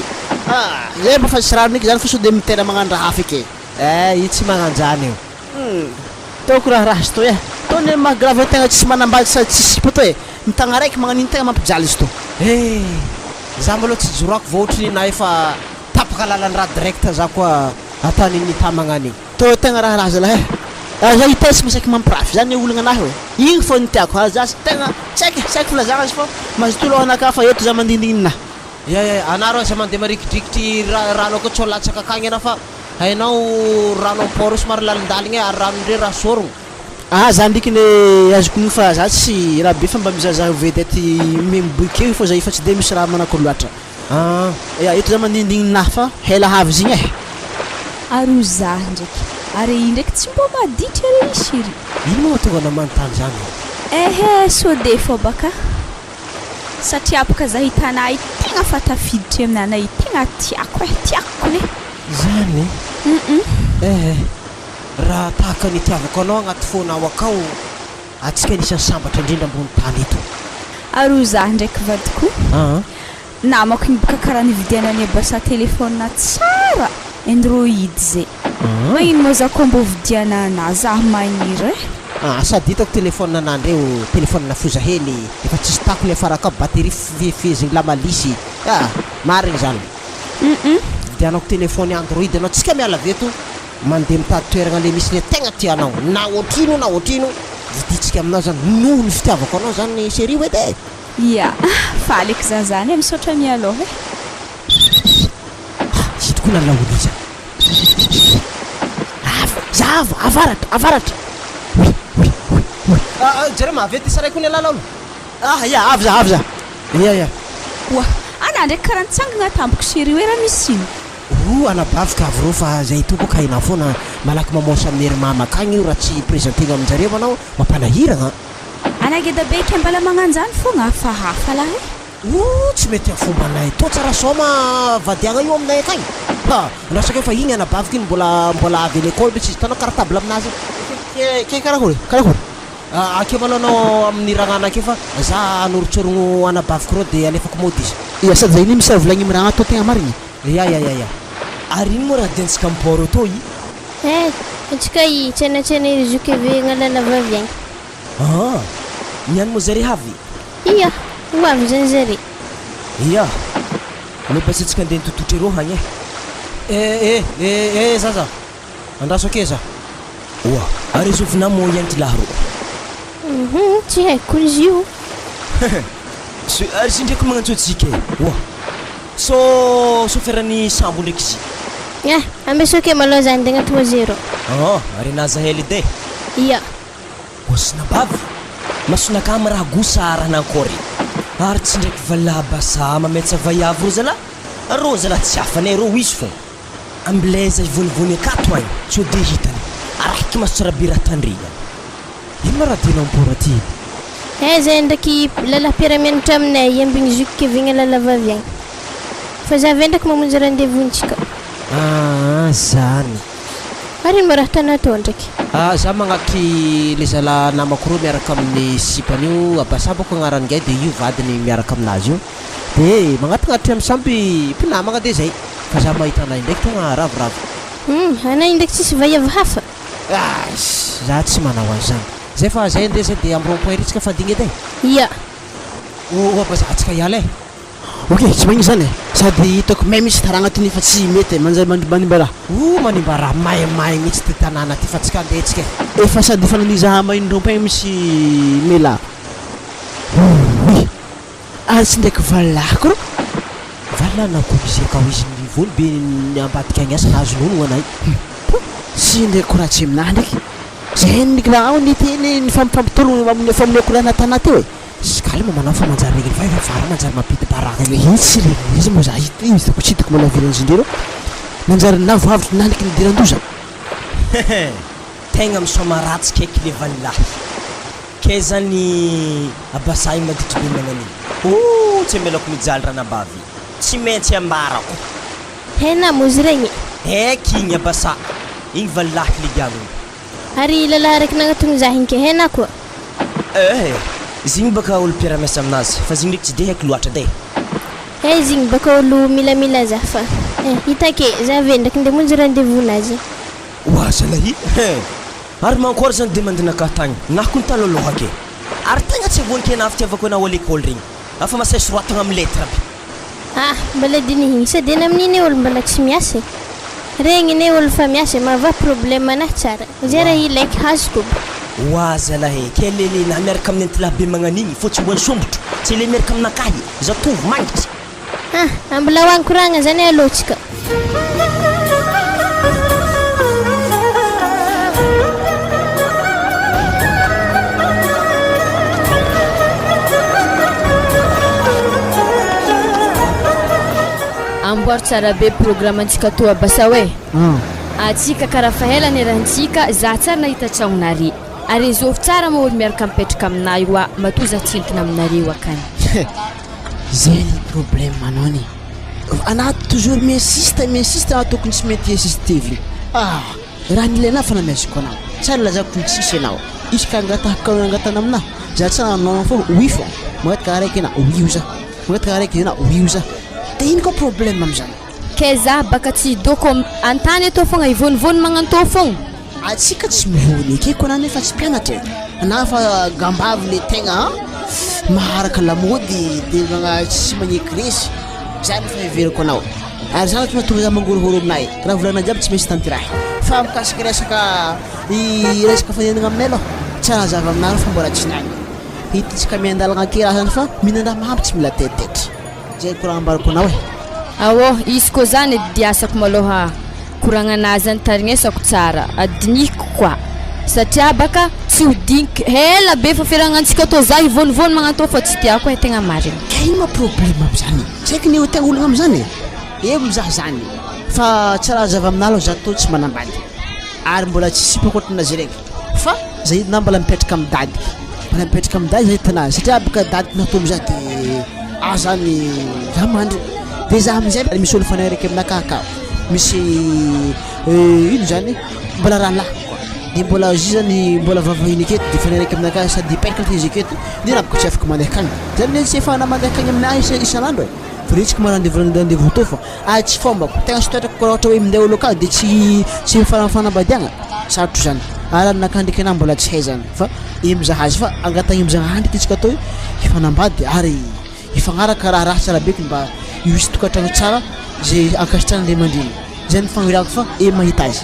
zay mba fa tsy raha niky zany fa so de mitena magnano raha hafa eky io tsy magnanjany io toko raha izy to e tony mahagrave tegna tsisy manambady sady tsisy poto e mitagna raiky magnaniny tegna mampijaly izy to za mbaloha tsy jorako vao ohatrany na efa tapaka lalany raha direct za koa ataoniny tamagnany to tegna raha zala e za hitesy masaky mampirafy zany olagna anahy hoe igny fô nitiako za tegna tsy haiko filazagna izy fô mazotolo anaka fa eto za mandindignina anaro za mandeha marikidrikitry rano ako tsy latsaka akagny ana fa hainao rano ampôro somary lalindaligny ary rano ndre raha sorogno za ndikiny azoko igny fa za tsy raha be fa mba mizahazaha vedety memiboika eo fa za efa tsy de misy raha manako loatra eto za mandindignina fa hela havy zigny e aro za ndraiky ary i ndraiky tsy mbo maditra re isiry ino moa tonga na manontany zany ehe sode fô baka satria baka za hitanay tegna fatafiditry aminanay tegna tiako ne zany raha tahaka nitiavako anao agnaty fônao akao atsika nisan'ny sambatra indrindra ambony tany eto aro za ndraiky vadiko namako igny baka karaha nividianany basa telefônina tsara android zay magnino moa za koa mbo vidiana ana za magniry sady hitako telefônina anandreo telefônina foza hely efa tsisy tako le afaraka batterie fefezigny la malisy marigny zany vidianako telefôny android anao tsika miala veto mandeha mitady toeragna le misy le tegna tianao na otrino viditsika aminao zany noho ny fitiavako anao zany série hoe de ia faleky za zany misaotra mialoha sitoko na laolo iza avaratra jare mahavety isa raiky ny alala olo avy za ia oa ana ndraiky karaha nitsangagna tamboko série hoe raha misy ino anabavika avy reo fa zay to boka hainao foana malaky mamosa amin'ny hery mama akagny io raha tsy présentegna aminjareo anao mampanahiragna anageda be ke mbala magnano zany fogna fa hafa lahy tsy mety afombanay to tsara soma vadiagna io aminay akagny andrasaka fa igny anabavika iny mbola avy l'école be tsy izy tanao cartable aminazy ke karakory ake malo anao amin'ny ragnana ake fa za anoritsorogno anabaviko reo de alefako mody izy sady za iny misy volagny miragna to tegna marigny ya ary ino moa raha diantsika mipôro to i atsika i tsenatsena izy io keve gnalala vaviagny niany moa zare havy ia hoavy zany zare ia alobatsy atsika andeha nitototry ero hagny zaza andraso ake za oa ary izovina mo ianty laharo tsy haiko izy io ary sy ndraiky magnantsôtsika oa so ferany sambo ndraiky izy ambesoke malôha zany de agnaty 0 ary naza hely de ia osinabavy masonaka amy raha gosa raha nankory ary tsy ndraiky valabasa mametsa vaiavy ro zala ro zala tsy hafanay ro izy fô ambilaiza vonivony akato agny tsy de hitany araky masotsara be raha tandrigna ino ma raha diana ampôra ty zay ndraiky lala mpiaramianatra aminay ambigny izy io kevigna lala vaviagny fa za vendraka mamonjy rendez-vous-ntsika. Zany Ary mba raha tanatao ndraiky. za magnaky le zala namako roa miaraka amin'ny sipany io abasabako agnarany ngay de io vadiny miaraka aminazy io de magnatinatry amin'ny samby mpinamagna de zay fa za mahita anahy ndraiky tonga ravoravo. Anay ndraiky tsisy vaiavy hafa. Za tsy manao an'izany zay fa zay ndesa de amin'ny rond-point ritsika fadigny edy Ia. bazatsika hiala Ok, tsy magnino zany e. Sady hitako may misy tara agnatiny fa tsy mety manjary manimba raha. manimba raha maimay mihitsy ty tanàna ty fa tsika andetsika Efa sady efa naniza main-drompa misy mela. Ary tsy ndraiky valako rô. valana komiseka ho izy nivony be ny ambadika agny asa nazo nono anay Tsy ndraiky raha tsy aminahy ndraiky. Zay ndraiky raha ao niteny ny fampitolo amin'ny famonoako raha natana teo e. Kalma manao fa manjary regny fa efa vara manjary mampity baraka Tsy regny izy moa za hita izy ko tsy hitako mbola vilan'izy ndreo manjary navoavitry na ndraiky nidiran-doza. Tegna misomaratsika eky le valahy ke zany abasay maditry be magnan'iny tsy amelako mijaly ranabavy tsy maintsy ambarako Hena mozy regny. eky igny abasa igny valahy ligiano Ary lalahy raiky nagnatony za hinke hena koa. zigny baka olo mpiaramiasa aminazy fa zigny ndraiky tsy de haiko loatra de Izy igny baka olo milamila za fa. Hitake za vendraka nde monjy rendez-vous nazy. zalahy ary mankôry zany demandinaka tagny nahako ny talôloha ke ary tegna tsy avonike na fitiavako anao à l'école regny afa masay soratagna amin'ny lettre aby Mbala dinihigny sady ena amin'iny olo mbala tsy miasa. Regny ne olo fa miasa mava problème anahy tsara. Zay raha ilaiky hazoko. zalahy ke lele na miaraka amin'ny antilahy be magnan'igny fô tsy hoany sombotro tsy le miaraka aminakahy za tovy mangitry Mbola hoankoragna zany alohatsika. Amboary tsara be programme antsika toa basa hoe atsika karaha fahelany rahantsika za tsara nahita tragnonare ary zovy tsara ma olo miaraka mipetraka aminay oa matoza tsintina aminareo akany Zay ny problème anao ni. Anaty toujours m'insiste tokony tsy mety assistive. Raha nilaina fa nameziko anao. Tsara lazako tsisy anao. Isaka angatana aminahy. Za tsara nanao fô oui fô. Magnatika araiky na oui za. Magnatika araiky na oui za. De ino ko problème am'zany? ke za baka tsy doko antany atao fogna ivonivony magnantao fogna Atsika tsy mivony eky ko anao nefa tsy mpianatra. Anao fa gambavy le tegna maharaka lamody de tsy magneky resy. Zany fa iveriko anao. Ary zany mahatonga za mangorogoro aminahy. Raha volana jiaby tsy maintsy tantirahy. Fa mikasika resaka fanenana aminay aloha. Tsara zava aminahy fa mbola tsy nany. Hitatsika miandalagna ake raha zany fa mihinana mampy tsy mila tetitety. Zay ko raha ambarako anao e. izy ko zany diasako maloha koragnanazy zany tarignesako tsara adiniko koa satria baka tsy hodiniky hela be fa fiaragnantsika atao za ivonivony magnantao fa tsy tiako tegna marina. Ino ma problème am'zany? Tsaiky ny tegna ologna am'zany e mizaha zany fa tsara zava aminahy aloha za tô tsy manambady ary mbola tsy sipako ohatranazy raiky fa za hidina mbola mipetraka amin'ny dady mbola mipetraka amin'ny dady za hitanazy satria baka dady natao am'za de zany za mandry de za am'zay misy olo fanay raiky aminakaka misy ino zany mbola raha lahy de mbola izy zany mbola vavahiny aketo de fanay raiky aminakaka sady peraka izy aketo de napoko tsy afaka mandeha akagny zany tsy efa mandeha akagny aminahy isan'andro e fa retsika marandevou to fa tsy fombako tegna sy toetrako koa ohatra hoe minday olo akagny de tsy mifanambadiagna sarotro zany ary anakah ndraiky anah mbola tsy hay zany fa mizaha azy fa angatagny mizaha ndraiky isika atao hifanambady ary ifagnaraka raha tsara beky mba hisy tokatrano tsara zay ankasitrana le mandriny zany fagnirako fa mahita azy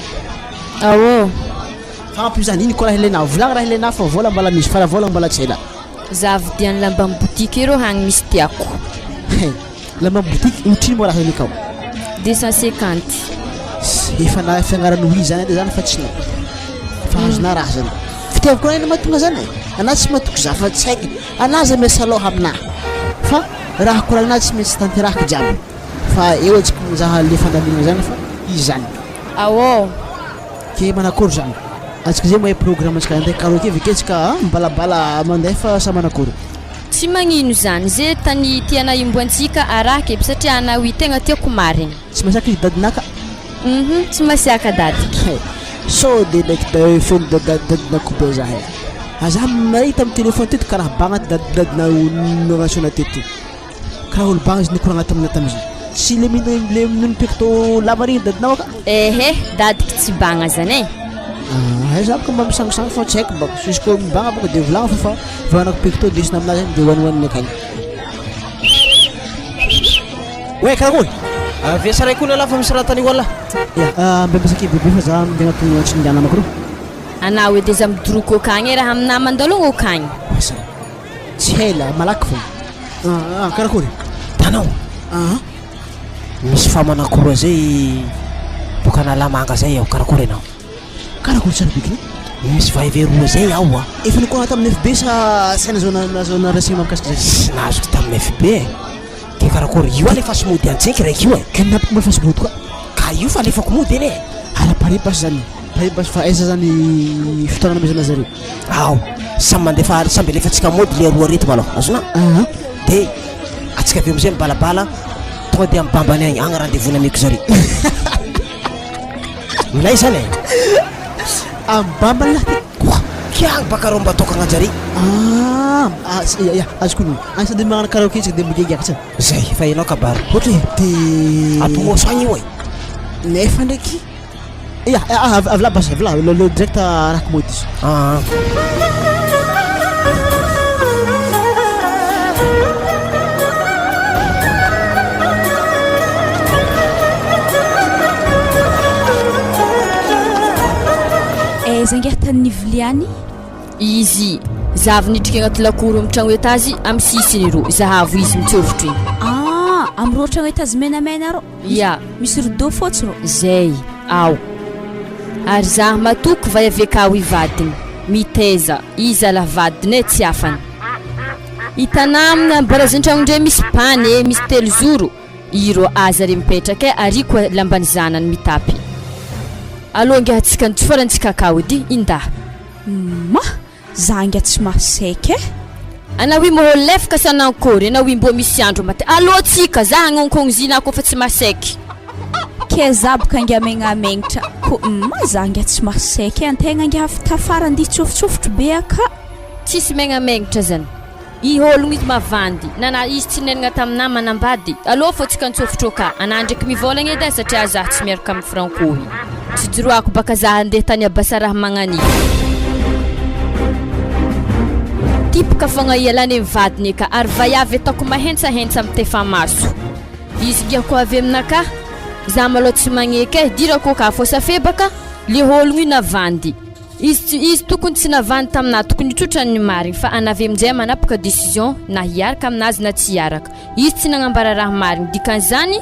fagnampy zany iny ko raha ilaina volagna raha ilaina fa vola mbala misy fa vola mbala tsy ela za vidiany lamba amin'ny boutique ero hagny misy tiako lamba boutique otrino mo raha zany akao 250 efa na fiagnarany oui zany edy zany fa tsy fa azona raha zany fitiavako raha ina mahatonga zany anah tsy mahatoky za fa tsy haiky anah za miasa aloha aminahy fa raha koragnazy tsy maintsy tanterahako jiaby fa eo atsika mizaha le fandamina zany fa izy zany ke manakory zany atsika zay mahay programme atsika andeha karaoke avy akeo atsika mbalabala mandeha fa sa manakory tsy magnino zany zay tany tiana imboantsika araka satria ana wi tegna tiako marigny tsy masaka dadinaka tsy masiaka dady so de ndraiky feno dadinako be zahay aza mahita amin'ny téléphone teto karaha bagna dadina nagnansona teto karaha olo bagna izy nikoragna tamina tamizy tsy le minopeko to lava regny dadinao ka dadiky tsy bagna zany za baka mba misangisangy fa tsy haiko baka izy koa mibagna baka de volagna fa vanako peko to desina aminazy any de hoanihoaniny akagny oe karakory Viasa ray koa ny alafa misy raha tany wala. Ya, mbembesake bebe fa za mbenga tony antsi ndana makro. Ana hoe deja midroko akagny raha amina mandalogno akagny. Tsy hela malaky fo. Karakory. Tanao. Misy famanakoroa zay boka nalamanga zay ao karakory anao. Karakory tsara bikiny. Misy vaiveroa zay ao efa nikoana tamin'ny FB sa saina zona rasina mamikasika zay. Nazo tamin'ny FB. Ke karakory io alefa smoothie antseky raiky io kenapiko mba fa smoothie koa. Ka io fa alefa komody ene. Ala paribas zany. Paribas fa eza zany fotoagna mezana zareo. Ao. Samby mandefa samby alefatsika mody le roa reto malao. Azona? De atsika avy amizay mibalabala tonga de ambambany agny agny rendez-vous nameko zareo. Milay zany ambambany lahy quoi kiagny baka rô mba tokagna jare. Ya azoko no asa de magnano karaoke tsika de migegiaka tsika zay fa enao kabary ohatra de apomoso agny io nefa ndraiky ya avla bas avla le direct araka mody izy zangatany viliany izy zavy nitrika agnaty lakoro amin'ny tragno etazy amin'ny sisiny ro zahavo izy mitsovotro igny am'ro tragno etazy menamena ro ya misy rideau fotsy ro zay ao ary zaho matoko vai avekao ivadiny miteza izy ala vadiny tsy afany hitanà amina barazan-tragno ndray misy pany misy telo zoro iro aza re mipetraka ary koa lambany zanany mitapy alonga hatsika ntsifarantsika kaody inda ma zanga tsy masaiky ana wi mo lefaka sanankory na wi mbo misy andro mate alotsika za agnonkogno zina ko fa tsy masaiky ke zabaka ngamegna mentra ko ma zanga tsy masaiky antegna ngafitafara ndi tsoftsofotro be aka tsisy megna mentra zany I hologno izy mavandy nana izy tsy nenagna tamina manambady alo fo tsika ntsofotro ka anandraky mivolagna edy satria za tsy miaraka amin'ny frankohy tsy joroako baka za andeha tany abasa raha magnani tipika fogna ialany mivadiny ka ary vaiavy ataoko mahentsahentsa mitefa maso izy giako avy aminaka za malo tsy magneky dirako ka fo safebaka le hologno io navandy izy tokony tsy navandy tamina tokony hitrotra ny marigny fa anavy aminjay manapaka décision na hiaraka aminazy na tsy hiaraka izy tsy nagnambara raha marigny dikan'izany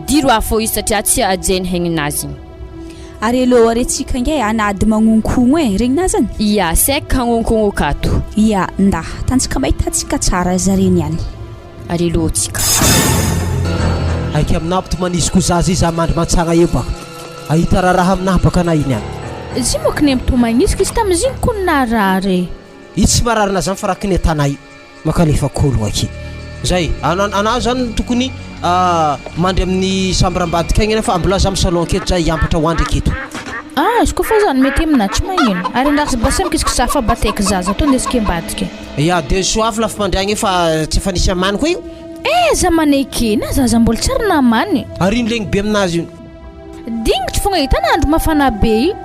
diro afo izy satria tsy ajainy haignazy ary elo aretsika nge anady magnonkogno regna zany ya sek hagnonkogno kato ya nda tantsika mahitatsika tsara zareny any ary elo tsika aiky aminapto manisy ko zazy izy amandry matsagna eo baka ahita raha aminahy baka na iny any zy moa kine mitomanisika izy tamiziny kony narary izy tsy mararina zany fa raha kine tanay makalefa kologno aky zay ana zany tokony mandry amin'ny sambrambadika agny fa ambola za amin'ny salon aketo za hiampatra hoandry aketo izy koa fa zany mety amina tsy magnino ary ndasy basy mikisika safa bateky zaza to ndesika ambadika ya de soavy lafa mandry agny fa tsy efa nisy amany koa io za manekena zaza mbola tsy ary namany ary ino legny be aminazy io dingitry fogna hitana andro mafana be io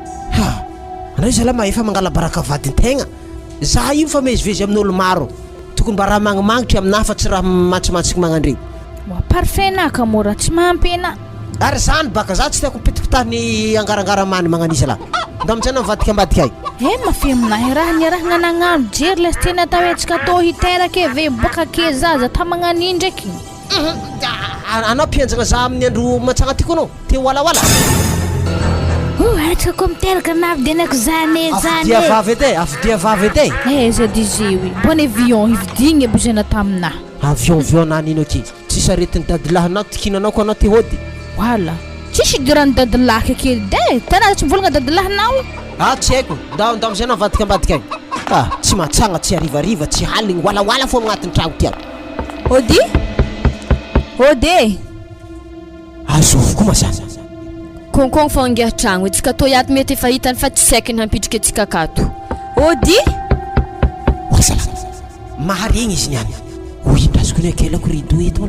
anao zala maefa mangala baraka vadin-tegna za io fa mezivezy amin'olo maro tokony mba raha magnimagnitry aminahy fa tsy raha matsimatsiky magnandreo parfait naka mora tsy mahampy ana ary zany baka za tsy tiako mipetipitahiny angarangara many magnanisa la nda amintsay navadika ambadika ay mafy aminahy raha ny raha nagnanano jery lesy tena atao etsika atao hiteraka ve baka ke zaza ta magnani ndraiky anao mpianjagna za amin'ny andro matsagna ty koa anao te walawala atsika koa miteraka navidianako zany afidia vavy edy afidia vavy edy za dizewy bon avion hividigny abozana taminahy avion nany ino aky tsisy aretiny dadilahinao tikinanao ko anao te hody wala tsisy idirany dadilahy kely de tana tsy mivolagna dadilahinao tsy haiko nda amizay navadika ambadika agny Tsy matsagna tsy arivariva tsy haligny walawala fo agnatin'ny tragno ty Ody azovoko mazana konkogno fô angia-tragno etsika atao iato mety efa hitany fa tsy saikiny hampitrika antsika akato Ody wasala maharegny izy niany hoindrazoko ny akelako rideau eto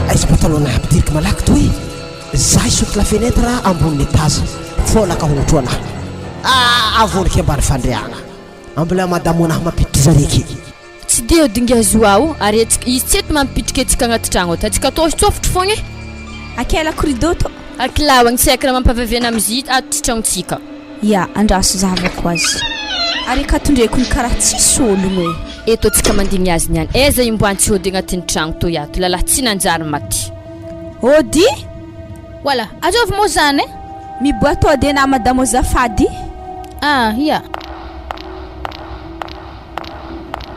aizy pantalon apitiriky malaky toy za isoty la fenêtre amboniny étage folaka hongotro anahy avoniky ambany fandriagna ambila madamo anahy mampiditry zareky tsy de odingy azo ao ary izy tsy eto mampitrika antsika agnaty tragno ato atsika atao tsofotro fogna akelako rideau to akilao agny saikira mampaviaviana am'izy ato tsy tragnontsika ya andraso zavako azy ary katondreko ny karaha tsisy ologno e eto atsika mandigny azy niany aiza imboantsy ody agnatin'ny tragno to iato lalahy tsy nanjary maty Ody Voilà, azovy moa zany miboato ade na madamo azafady ya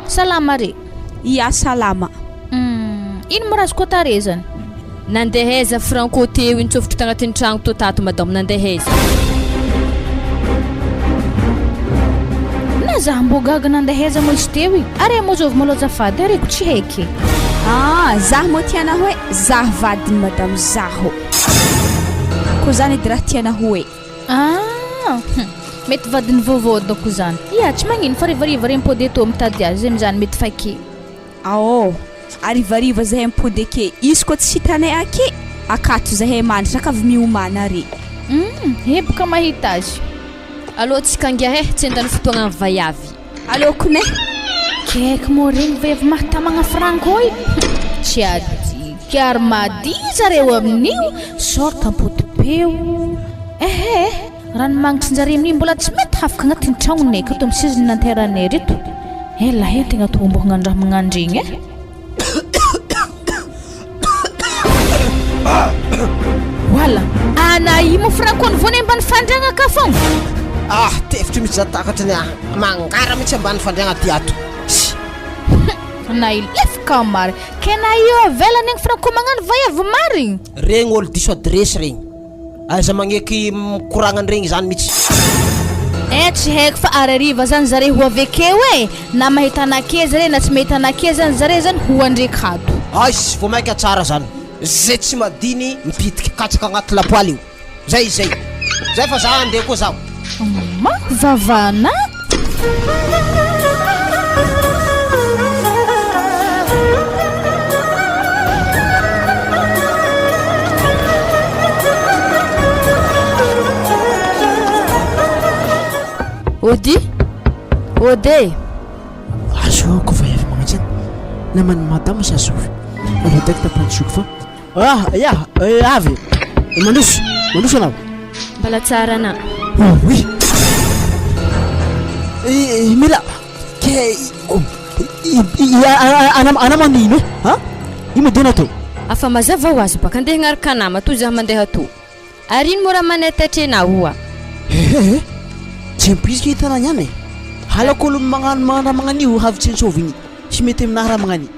salama re ya salama ino morazy koa tare zany nandeha aiza franco teo iny tsofotro tagnatin'ny tragno to tato madamo nandeha aiza na zaho mbô gaga nandeha aiza mo izy teo are mo zovy malo azafady areko tsy haiky zaho moa tiana hoe zaho vadiny madamo zaho ko zany edy raha tiana hoe mety vadiny vaovao dako zany ia tsy magnino fa rivariva re mipody eto mitady azy zay zany mety fake arivariva zahay mipody ake izy koa tsy hitanay ake akato zahay mandry sakavy miomana re hebaka mahita azy alô tsika angia tsy endany fotoagna ny vaiavy alô kone kaiky mo regny vehivy mahatamagna franco tsy adiky ary madi zareo amin'io sorta ampotipeo rano magnitry-njare amin'io mbola tsy mety hafaka agnatin'ny tragnonay ka to misiziny nanteranay reto elahy tegna tombohagna andraha magnandregny Voilà ana imo franco ny vony ambany fandriagna ka fogna tefitry misy zatakatra ny mangara mitsy ambany fandriagna ty ato na ilefaka mary kena io avelany agny franco magnano vaiavy marigny regny olo diso adresy regny aiza magneky mikoragnany regny zany mitsy tsy haiko fa arariva zany zare ho avekeo na mahita anake zare na tsy mahita anake zany zare zany ho andreky hato sy vao maika tsara zany zay tsy madiny mipitiky katsaka agnaty lapoaly io zay fa za andeha koa zaho vavana Ody azoko vaiavy magnatry namany madamo sa azovy alodaky tampandisoko fa avy mandoso anao mbala tsara na mila ke anamanino ino dena to afa mazava ho azy baka andeha agnaraka anama toy zaho mandeha to ary ino mora manetatra hoa tsy mpiziky hitana niany halako olo magnanio havitsy ntsovigny tsy mety aminahy raha magnani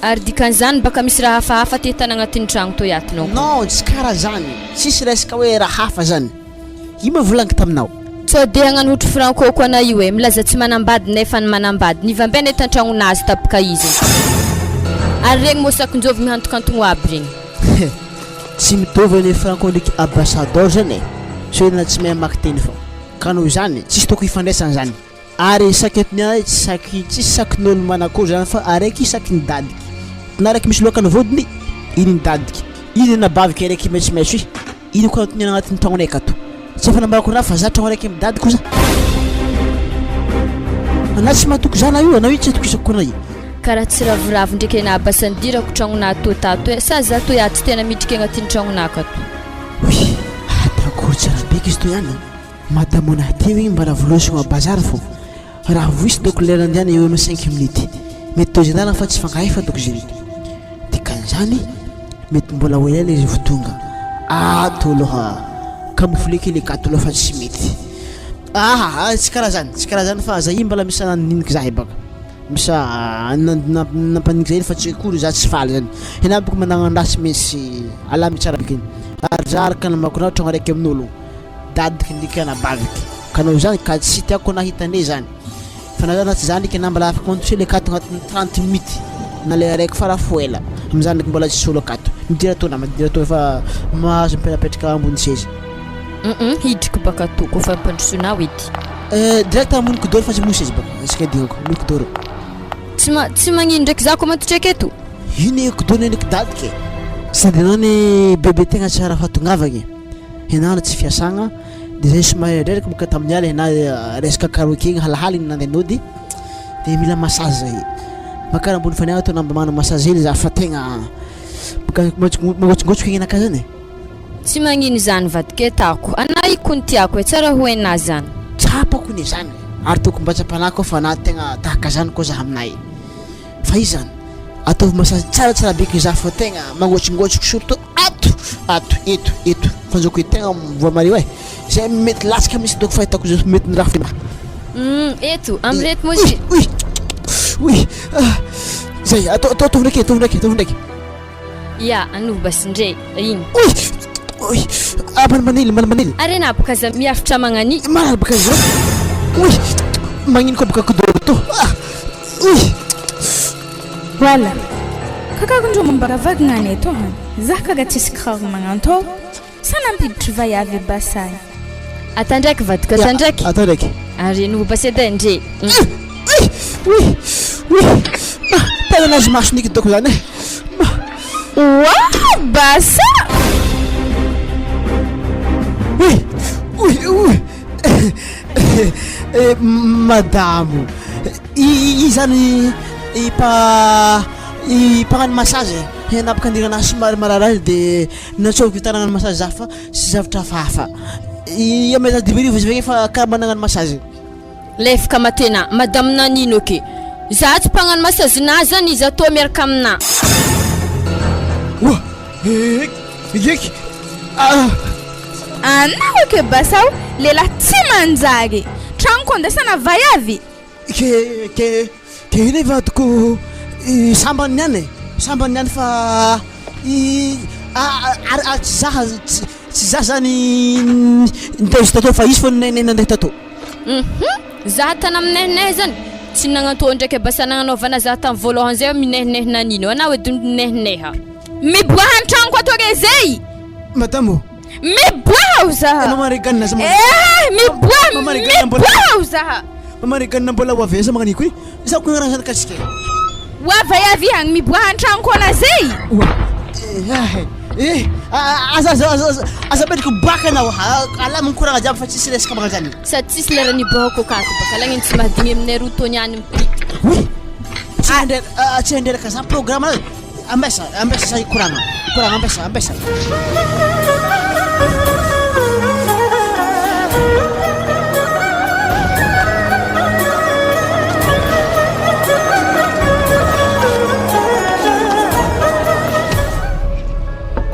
ary dikan'izany baka misy raha hafahafa te hitana agnatin'ny tragno to iatonao non tsy karaha zany tsisy resaka hoe raha hafa zany ino volagniky taminao sao de hagnano hotry franco ko ana io milaza tsy manambady nefa ny manambady nivambena eto an-tragnonazy tapaka izy ary regny mosakinjovy mihantonkantogno aby regny tsy mitovy ny franco ndraiky ambassadeur zany so na tsy mahay mamaky teny fa ka noho zany tsisy toko ifandraisana zany ary saketony tsisy sakin'olo manakôry zany fa araiky sakiny dadiky na araiky misy lokany vodiny iny ny dadiky iny nabaviky araiky maitsomaitso iny koa antony agnatin'ny tragno araiky ato tsy efa nambarako raha fa za tragno araiky amin'ny dady koa za ana tsy mahatoky zana io anao io tsy atokisako konay karaha tsy ravoravo ndraiky ana basandirako tragnona to tato sa za to ia tsy tena mitrika agnatin'ny tragnonaka to atakory tsara beky izy to ihany madamo anahy teo igny mba raha volosogna bazary fo raha voisy doko lerany ihany eo amy 5 minutes mety to zendana fa tsy fangahy fa doko zerety dikan'izany mety mbola ho ela izy votonga ato aloha ka mifoleke le gato aloha fa tsy mety tsy karaha zany fa za io mbola misy naniniky zahay baka misy nampaniky zay fa tsy akory za tsy faly zany ena boko managna andrasy misy alamy tsara bekeny ary za araka namakonao tragno araiky amin'olo dadiky ndriky anabaviky kanao zany ka tsy tiako nahitane zany fa nazana tsy zany ke nambala afaka mantotsy le kato agnatin'ny 30 minutes na le araiky farafoela amizany ndraiky mbola tsy solo akato midira to nama midira to fa mahazo mipetrapetraka ambony sezy hidriky baka to kofa mpandrosonao edy direct ambony kidoro fa tsy moy sezy baka isika dignako moy kidoro tsy magnino ndraiky za ko matotry aketo iny kidoro ndraiky dadiky sady anao ny bebe tegna tsara fatongavagny henao tsy fiasagna de zay somary ndraiky baka tamin'ny aly hena resaka karaoke igny halahaly igny nandehanao de mila massage zay makara ambony faniagna atao namba mana massage hely za fa tegna baka magotsogotsoka igny anaka zany tsy magnino zany vadike tako ana iko ny tiako tsara ho ena zany tsapako ny zany ary toko mba tsapanako fa na tegna tahaka zany koa za aminay fa izy zany ataovy massage tsaratsara beky za fa tegna magotsongotsoko surtout ato eto fanjoko tegna voa mari hoe zay mety latsaka misy doko fahitako zay mety ndraha fina eto amrety mozy oui zay atao ndraiky ya anova basindre iny oui manmanily arena baka za miafitra magnani marary baka za oui magnino koa baka kidoro to oui voilà kakakondro mambaravagna aneto zah kaga tsisy kiraro magnanto sanampiditry vayavy basay ata ndraiky vadika sa ndraiky ata ndraiky ary nova baseda ndre oui tena nazy masoniky doko zany wa basa oui madamo i zany ipagnano massage henapaka andirana somary mararazy de natsoviko tanagna massage za fa sy zavatra fahafa ameza diberivo izy vegny fa karaha managano massage lefaka matena madame nanino ke za tsy mpagnano massage na zany izy atao miaraka amina wa eky anao ke basao lehilahy tsy manjary tranoko andesana vayavy ke iny vadiko sambany niany fa tsy za zany nitaizy tato fa izy fo nenena ndeha tato za tana aminehineh zany tsy nagnanto ndraiky basa nagnanaovana za tamin'ny voalohany zay minehineh nanino anao edy minehineha miboaha antranoko ato re zay madamo miboaha zaha mamareganina miboaha zaha mamareganina mbola hoaveza magnaniko i za ko raha zany kasike wavayavy hagny miboaha antranoko ana zay aza bediko baka anao ala mikoragna jiaby fa tsisy resaka magna zany sady tsisy lera nibohako kato baka lagniny tsy mahadigny aminay roa tony mipitika oui tsy handeraka za programme ambesa za koragna ambesa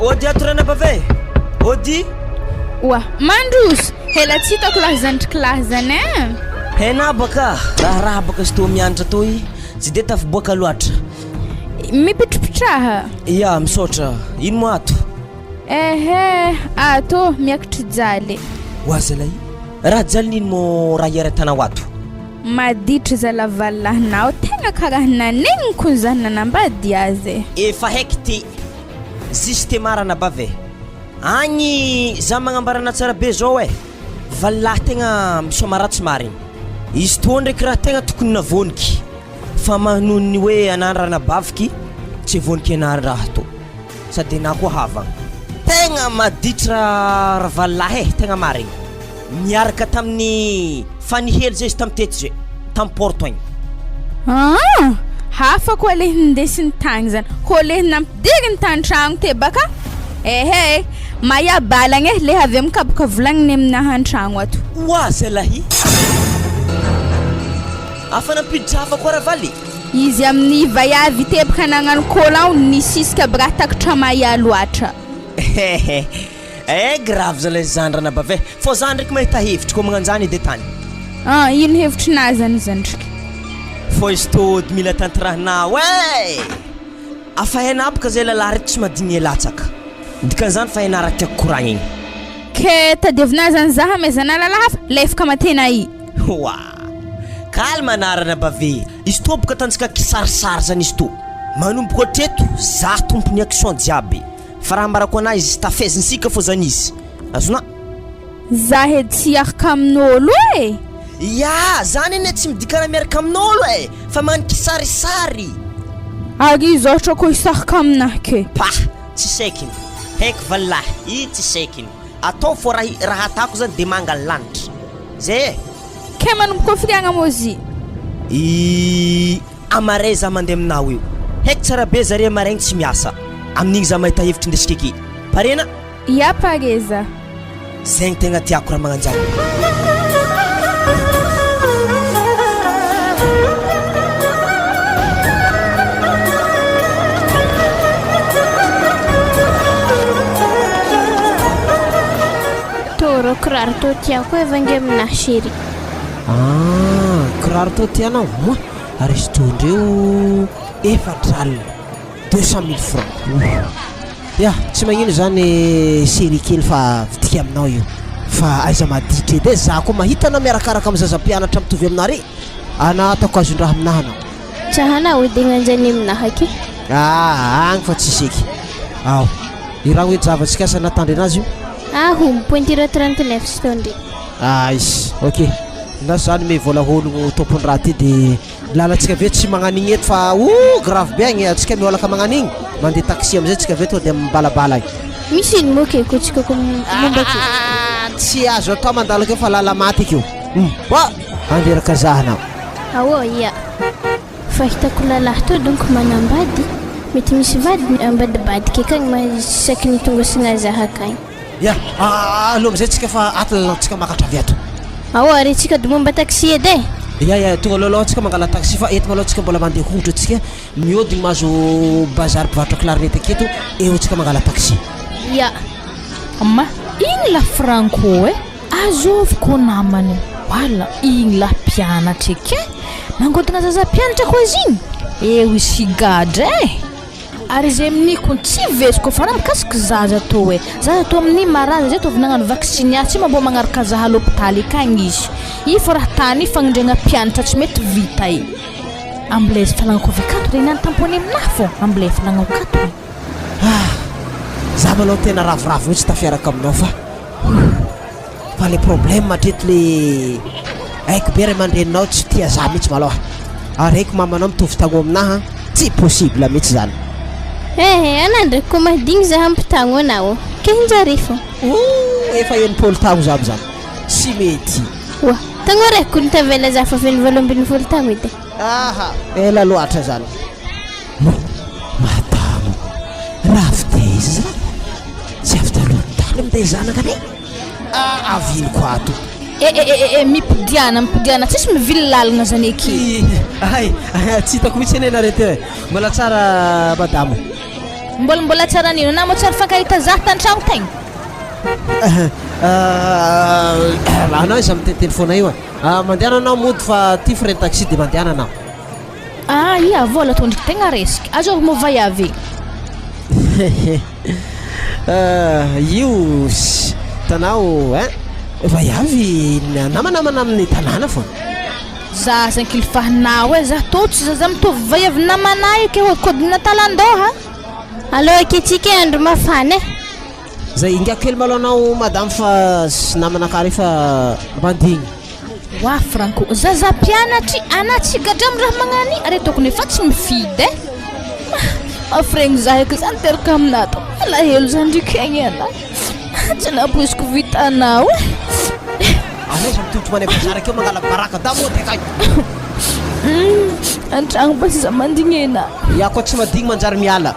ody atorana bave ody wa mandroso hela tsy hitako lahazandriky lahazany hena baka raha baka sy to mianatra toy tsy de tafiboaka loatra mipitripitraha ya misaotra ino mo ato ato miakatry jaly oazalay raha jalin'ino mo raha iarantanao ato maditry zalavalalahinao tegna karaha nanegniko ny zany nanambady azy efa haiky ty ziste marana bave agny za magnambarana tsara be zao valalahy tegna misoma ratsy marigny izy to ndraiky raha tegna tokony navoniky fa manony hoe anandrana baviky tsy voniky anaraha to sady na koa havagna tegna maditra valalahy tegna marigny miaraka tamin'ny fanihely zay izy tamin'ny tety zay tamin'ny porto agny hafa koa le hindesiny tagny zany ko le nampidiriny tantragno te baka maya balagna le avy amikaboka volagniny aminaha antragno ato oazalahy afa nampiditra hafa koa raha valy izy amin'ny vayavy tebaka nagnano kôlao nisisika aby raha takatra maya loatra grave zalay zandrana bave fô za ndraiky mahita hevitry koa magnanjany edy tany ino hevitry na zany zandriky fô izy tôdy mila tantrahanao afa haina abaka zay lalahy reky tsy madigny latsaka dikan'izany fa haina raha tiako koragna igny ke tadiavina zany zaha maizana lalafa lefaka matena i wa kalma anarana bave izy to boka tantsika kisarisary zany izy to manomboka hatreto za tompony action jiaby fa raha mbarako anazy izy tafezinsika fô zany izy azona za edy tsy araka amin'olo e ya zany ene tsy midikana miaraka amin'olo e fa magnano kisarisary ary izy ohatra koa hisaraka aminahy ke pa tsy saikiny haiko valahy i tsy saikiny atao fô raha atako zany de mangala lanitra zay ke manomboka firiagna mozy amare za mandeha aminao io haiko tsara be zare amaregny tsy miasa amin'igny za mahita hevitry indesika aky parena ia pareza zegny tegna tiako raha magnanjany toro kiraro to tiako evange amina chéri kiraro to tianao moa ary izy tondreo efatralina 200 000 francs ya tsy magnino zany série kely fa vidika aminao io fa aiza maditra edy za koa mahitanao miarakaraka amin'ny zazampianatra mitovy aminare ana ataoko azondraha aminahy anao tsahana odegna anjany aminahy aky agny fa tsy seky ao iraha hoe zavatsika asa natandry anazy io aho pointira 39 stondry isy ok na zany me vola ologno tompony raha ty de lalantsika ve tsy magnanigny eto fa grave be agny atsika miolaka magnanigny mandeha taxi amizay tsika ve to de mibalabala agny misy ino moa ke kotsika ko momba ke tsy azo atao mandalo ke fa lala maty akio wa anderaka zahanao awo ia fa hitako lalahy to donc manambady mety misy vady ambadibadika akagny masaky ny tonga signa zaha akagny ya aloha amizay tsika fa atalalantsika makatra avy ato awo ary tsika de momba taxi edy ya tonga loloha tsika mangala taxi fa eto maloha tsika mbola mandeha hodra tsika miodigny mahazo bazary mpivarotra clarinety aketo eo tsika mangala taxi ya amma igny la franco azoviko namany wala igny la mpianatra eke nangodina zaza mpianatra koa izy igny eo izy gadra ary zay amin'iko tsy veziko fa raha mikasiky zaza to zaza to amin'ny maraza zay tovy nagnano vaccine tsy mba magnaraka zaha l'hôpital akagny izy i fa raha tany fagnindregna mpianatra tsy mety vita amblez falagnako vakato regny any tampony aminahy fô amble falagnako kato za malao tena ravoravo mihitsy tafiaraka aminao fa le problème matreto le haiko be ray mandreninao tsy tia za mihitsy maloha ary haiko mamanao mitovy tagno aminahy tsy possible mihitsy zany anandraky ko mahadigny zaha ampitagno anao ke hinjary fô efa enimpolo tagno zaby zany tsy mety wa tagno raiky ko nitavela za fa feny 18 tagno edy ela loatra zany madamo raviteza tsy avy talohatany amin'day zanaka ane aviny ko ato mipidiana tsisy mivily lalagna zany aky tsy hitako mihitsy ene narety mbola tsara madamo mbola tsara nino na mo tsara fankahita zaha tantragno tegna anao izy amin'ny telefona io mandehana anao mody fa ty frein taxi de mandehana anao ia vola tondriky tegna resaka azovy movay avy io tanao vaiavy namanamana amin'ny tanàna fô za zankilifahanao za totsy za mitovy vaiavy namanay ke kodina talandoha aloha aketsika andro mafana zay inga kely malo anao madame fa namanakary fa mandigny wa franco zaza mpianatry anatsigadramy raha magnany ary tokony efa tsy mifidy afregny za eky zany teraka aminato alahelo zany ndraiky agny ana tsy napoiziko vitanao anaiza mitotro mane bazary akeo mangala baraka da mody akagny antragno basy za mandignena ia koa tsy madigny manjary miala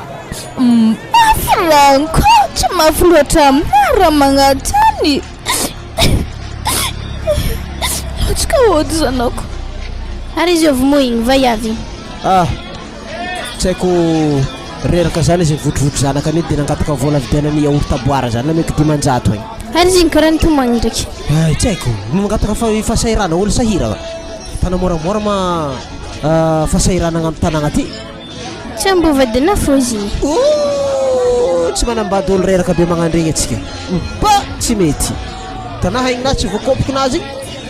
franco tsy mafy loatra amina raha magnatany lotsika ody zanako ary izy ovy moa igny vaiavy tsy haiko reraka zany izy votrovotra zanaka ane de nangataka vola vidianany yaourt boire zany lameko 500 agny ary izy igny karaha nitomagny ndraiky tsy haiko mangataka fasahirana olo sahira tana moramora ma fasahirana agnamin'ny tanàgna ty tsy ambovadina fô izy igny tsy manambady olo reraka be magnandregny atsika tsy mety tanaha igny na tsy voakopiko nazy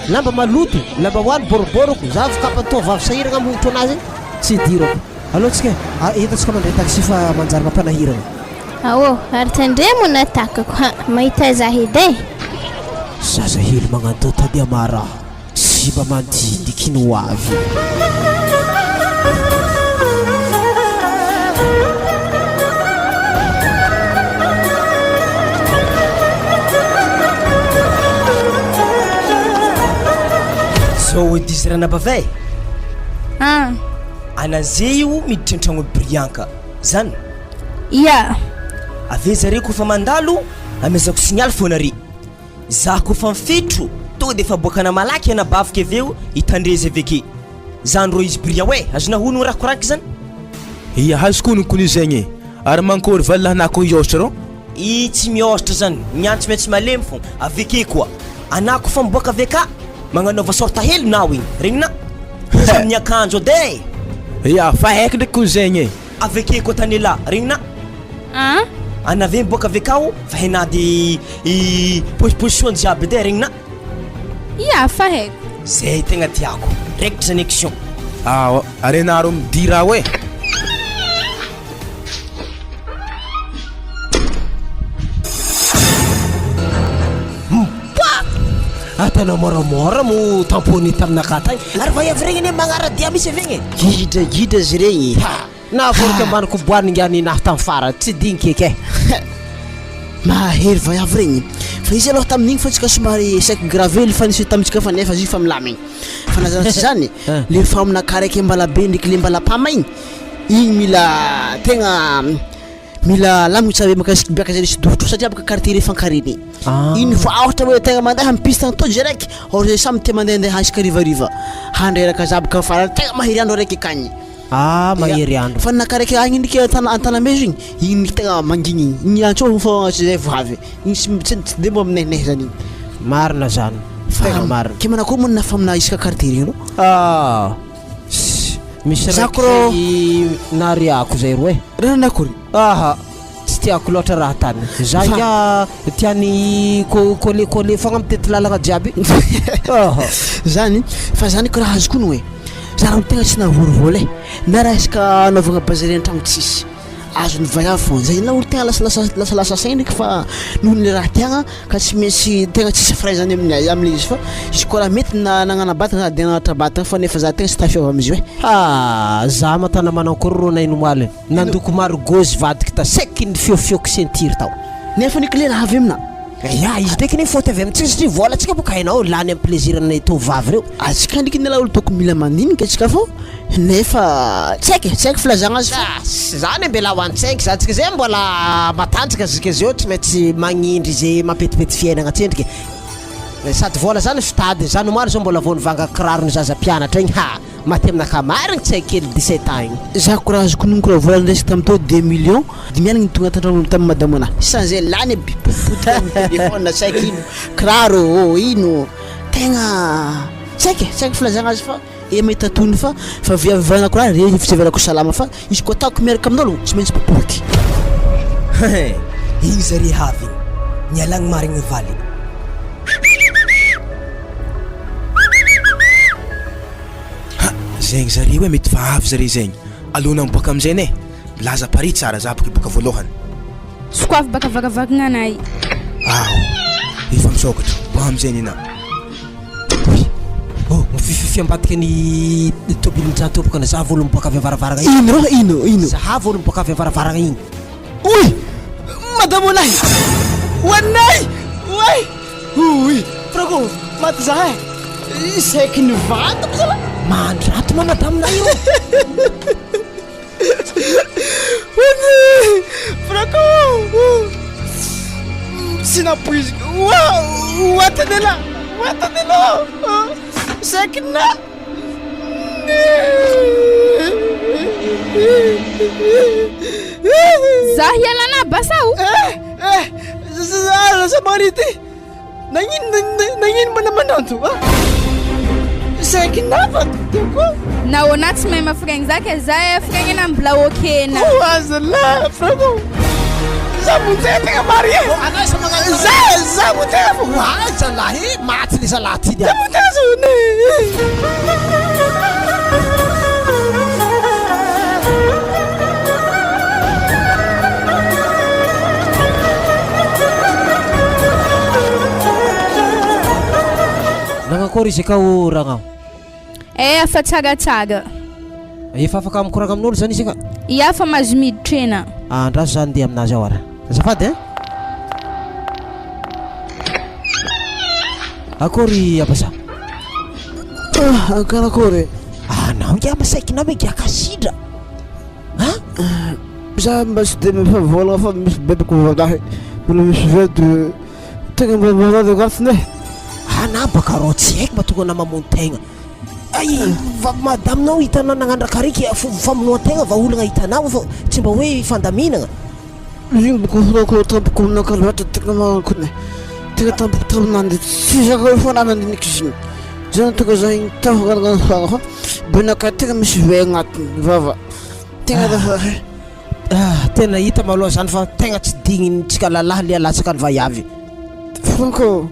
lamba maloto lamba hoany boroboroko za vokapatao vavy sahiragna amogotro anazy tsy dirako alohatsika hitatsika mandray taxi fa manjary mampanahirana ary tandremo natakako mahita za edy zaza hely magnantao tady amaraha tsy mba mandiniky ny ho avy zao disirana bavay anazay io miditra an-tragno brianka zany ia ave zare kofa mandalo amezako signaly foana za kofa mifetro to de fa boakana malaky anabavaka aveo hitandrezy aveke zany ro izy bria hoe azona hono rakoraky zany ia hazoko zegny ary mankory valahnako iostra ro i tsy miostra zany miantso maintsy malemy fo aveke koa anako fa miboaka aveka magnanaova sorta hely nao igny regnina amin'ny akanjo ade ia fa haiko ndraiky zegny aveke koa tanela regnina anave miboaka avekao fa henady position jiaby ade regnina ia fa haiko zay tegna tiako raikitra zany action arenaro midira hoe atanao moramora mo tampony taminaka tagny ary vaiavy regny ane magnaradia misy avegny gidra zy regny na vorika ambaniko boany ngany nahy tamin'ny fara tsy dinikeke mahery vaiavy regny fa izy aloha tamin'igny fa tsika somary sec gravely fa nisy tamitsika fa nefa izy fa milamigny fa nazanatsy zany le fa aminaka raiky mbala be ndraiky le mbala pama igny mila tegna mila lamigny tsy ave makasiky biaka zay nisy dovotro satria baka quartier refa ankariny iny fa ohatra hoe tegna mandeha mipiste antao direct or zay samy tia mandehandeha hasika rivariva handreraka zabaka farany tegna mahery andro araiky akagny mahery andro fa nakaraiky agny ndraiky antanamezo igny igny tegna mangigny igny antso fa zay voavy igny tsy de mbo aminehneh zany igny marina zany tegna marina ke manako mo nafa amina isaka quartier igny misy raiky nariako zay ro nakory tsy tiako loatra raha tany za ia tiany kôle fogna mitety lalagna jiaby zany fa zany ko raha azoko no hoe za raha tegna tsy navorivoly na raha isaka anaovagna bazare an-tragno tsisy azony vaiavy fo zay na olo tegna lasalasa saigny ndraiky fa noho le raha tiagna ka tsy maintsy tegna tsisy fray zany amile izy fa izy koa raha mety nagnanabatagna de nagnatra batagna fa nefa za tegna tsy tafiova amizy hoe za matana manankory ro nainomaly nandoko maro gauzy vadiky ta seky ny fiofioko ceinture tao nefa nikle raha avy amina izy ndraiky ne faute avy amintsika satria vôlatsika boka hainao lany amin'ny plaisir anay tovavy reo atsika ndraiky nala olo toko mila mandinika atsika fô nefa tsy haiky filazagna azy fa zany ambela ho an-tsainky zatsika zay mbola matanjaka zika zao tsy maintsy magnindry zay mampetipety fiainagna tsendriky sady vola zany fitady zany maro zao mbola vonivanga kirarony zaza mpianatra igny maty aminaka marigny tsy haikely 17 ans igny za ko raha azoko nonoko raha vola ndraiky tamy tao 2 millions de mianagny tonga tantrano tamy madamo anahy sans zay lany bipopoty amy téléphone tsy haiky ino kiraro ino tegna tsy haiky filazagna azy fa mahita tony fa viavivanako raha re fitsevelako salama fa izy koa ataoko miaraka amin'olo tsy maintsy popoky igny zare havy nialagny marigny valy zegny zare hoe mety fa avy zare zegny alona miboaka amizay ne milaza pari tsara za baka boaka voalohany sokoavy baka vagavagagna anay efa misokatra ba amizay na mififify ambadika ny tobily njatobokana za volo miboaka avy avaravaragna ino ro ino za volo miboaka avy avaravaragna igny oy madamo anahy wanay uy frago maty za seky ny vatako zala mandrato ma madamina io frago tsy napoiziko watanela seky na za hialana basao za marity nagnino manamananto seky na fatoko naona tsy mahay mafragny zaka za fragny na mbla okena azala frago za munzay tegna marie za ty zalahy ty dia nagnakory izy akao ragnao Afa tsagatsaaga efa afaka mikoragna amin'olo zany izy ka ia fa mazo miditra ena andraso zany dia aminazy ao ara azafady akory abasa karakory anao ngia masaikinao hoe giakasidra za mba sy de mifavolagna fa misy bebako vadahy mbola misy vedy tegna mba manady agatiny ana baka rô tsy haiko mahatonga na mamono tegna ay fa madaminao hitanao nagnandrakariky famonoan-tegna va olagna hitanao fa tsy mba hoe fandaminagna igny boko fotako tampoko aminaka loatra tegna makony tegna tampoko taminandy tsy zaka fo nanandiniky izy zany tonga za igny tafaganagana fagna fa benaka tegna misy ve agnatiny vava tegna dafa tena hita maloha zany fa tegna tsy dignintsika lalahy le alatsaka ny vaiavy franco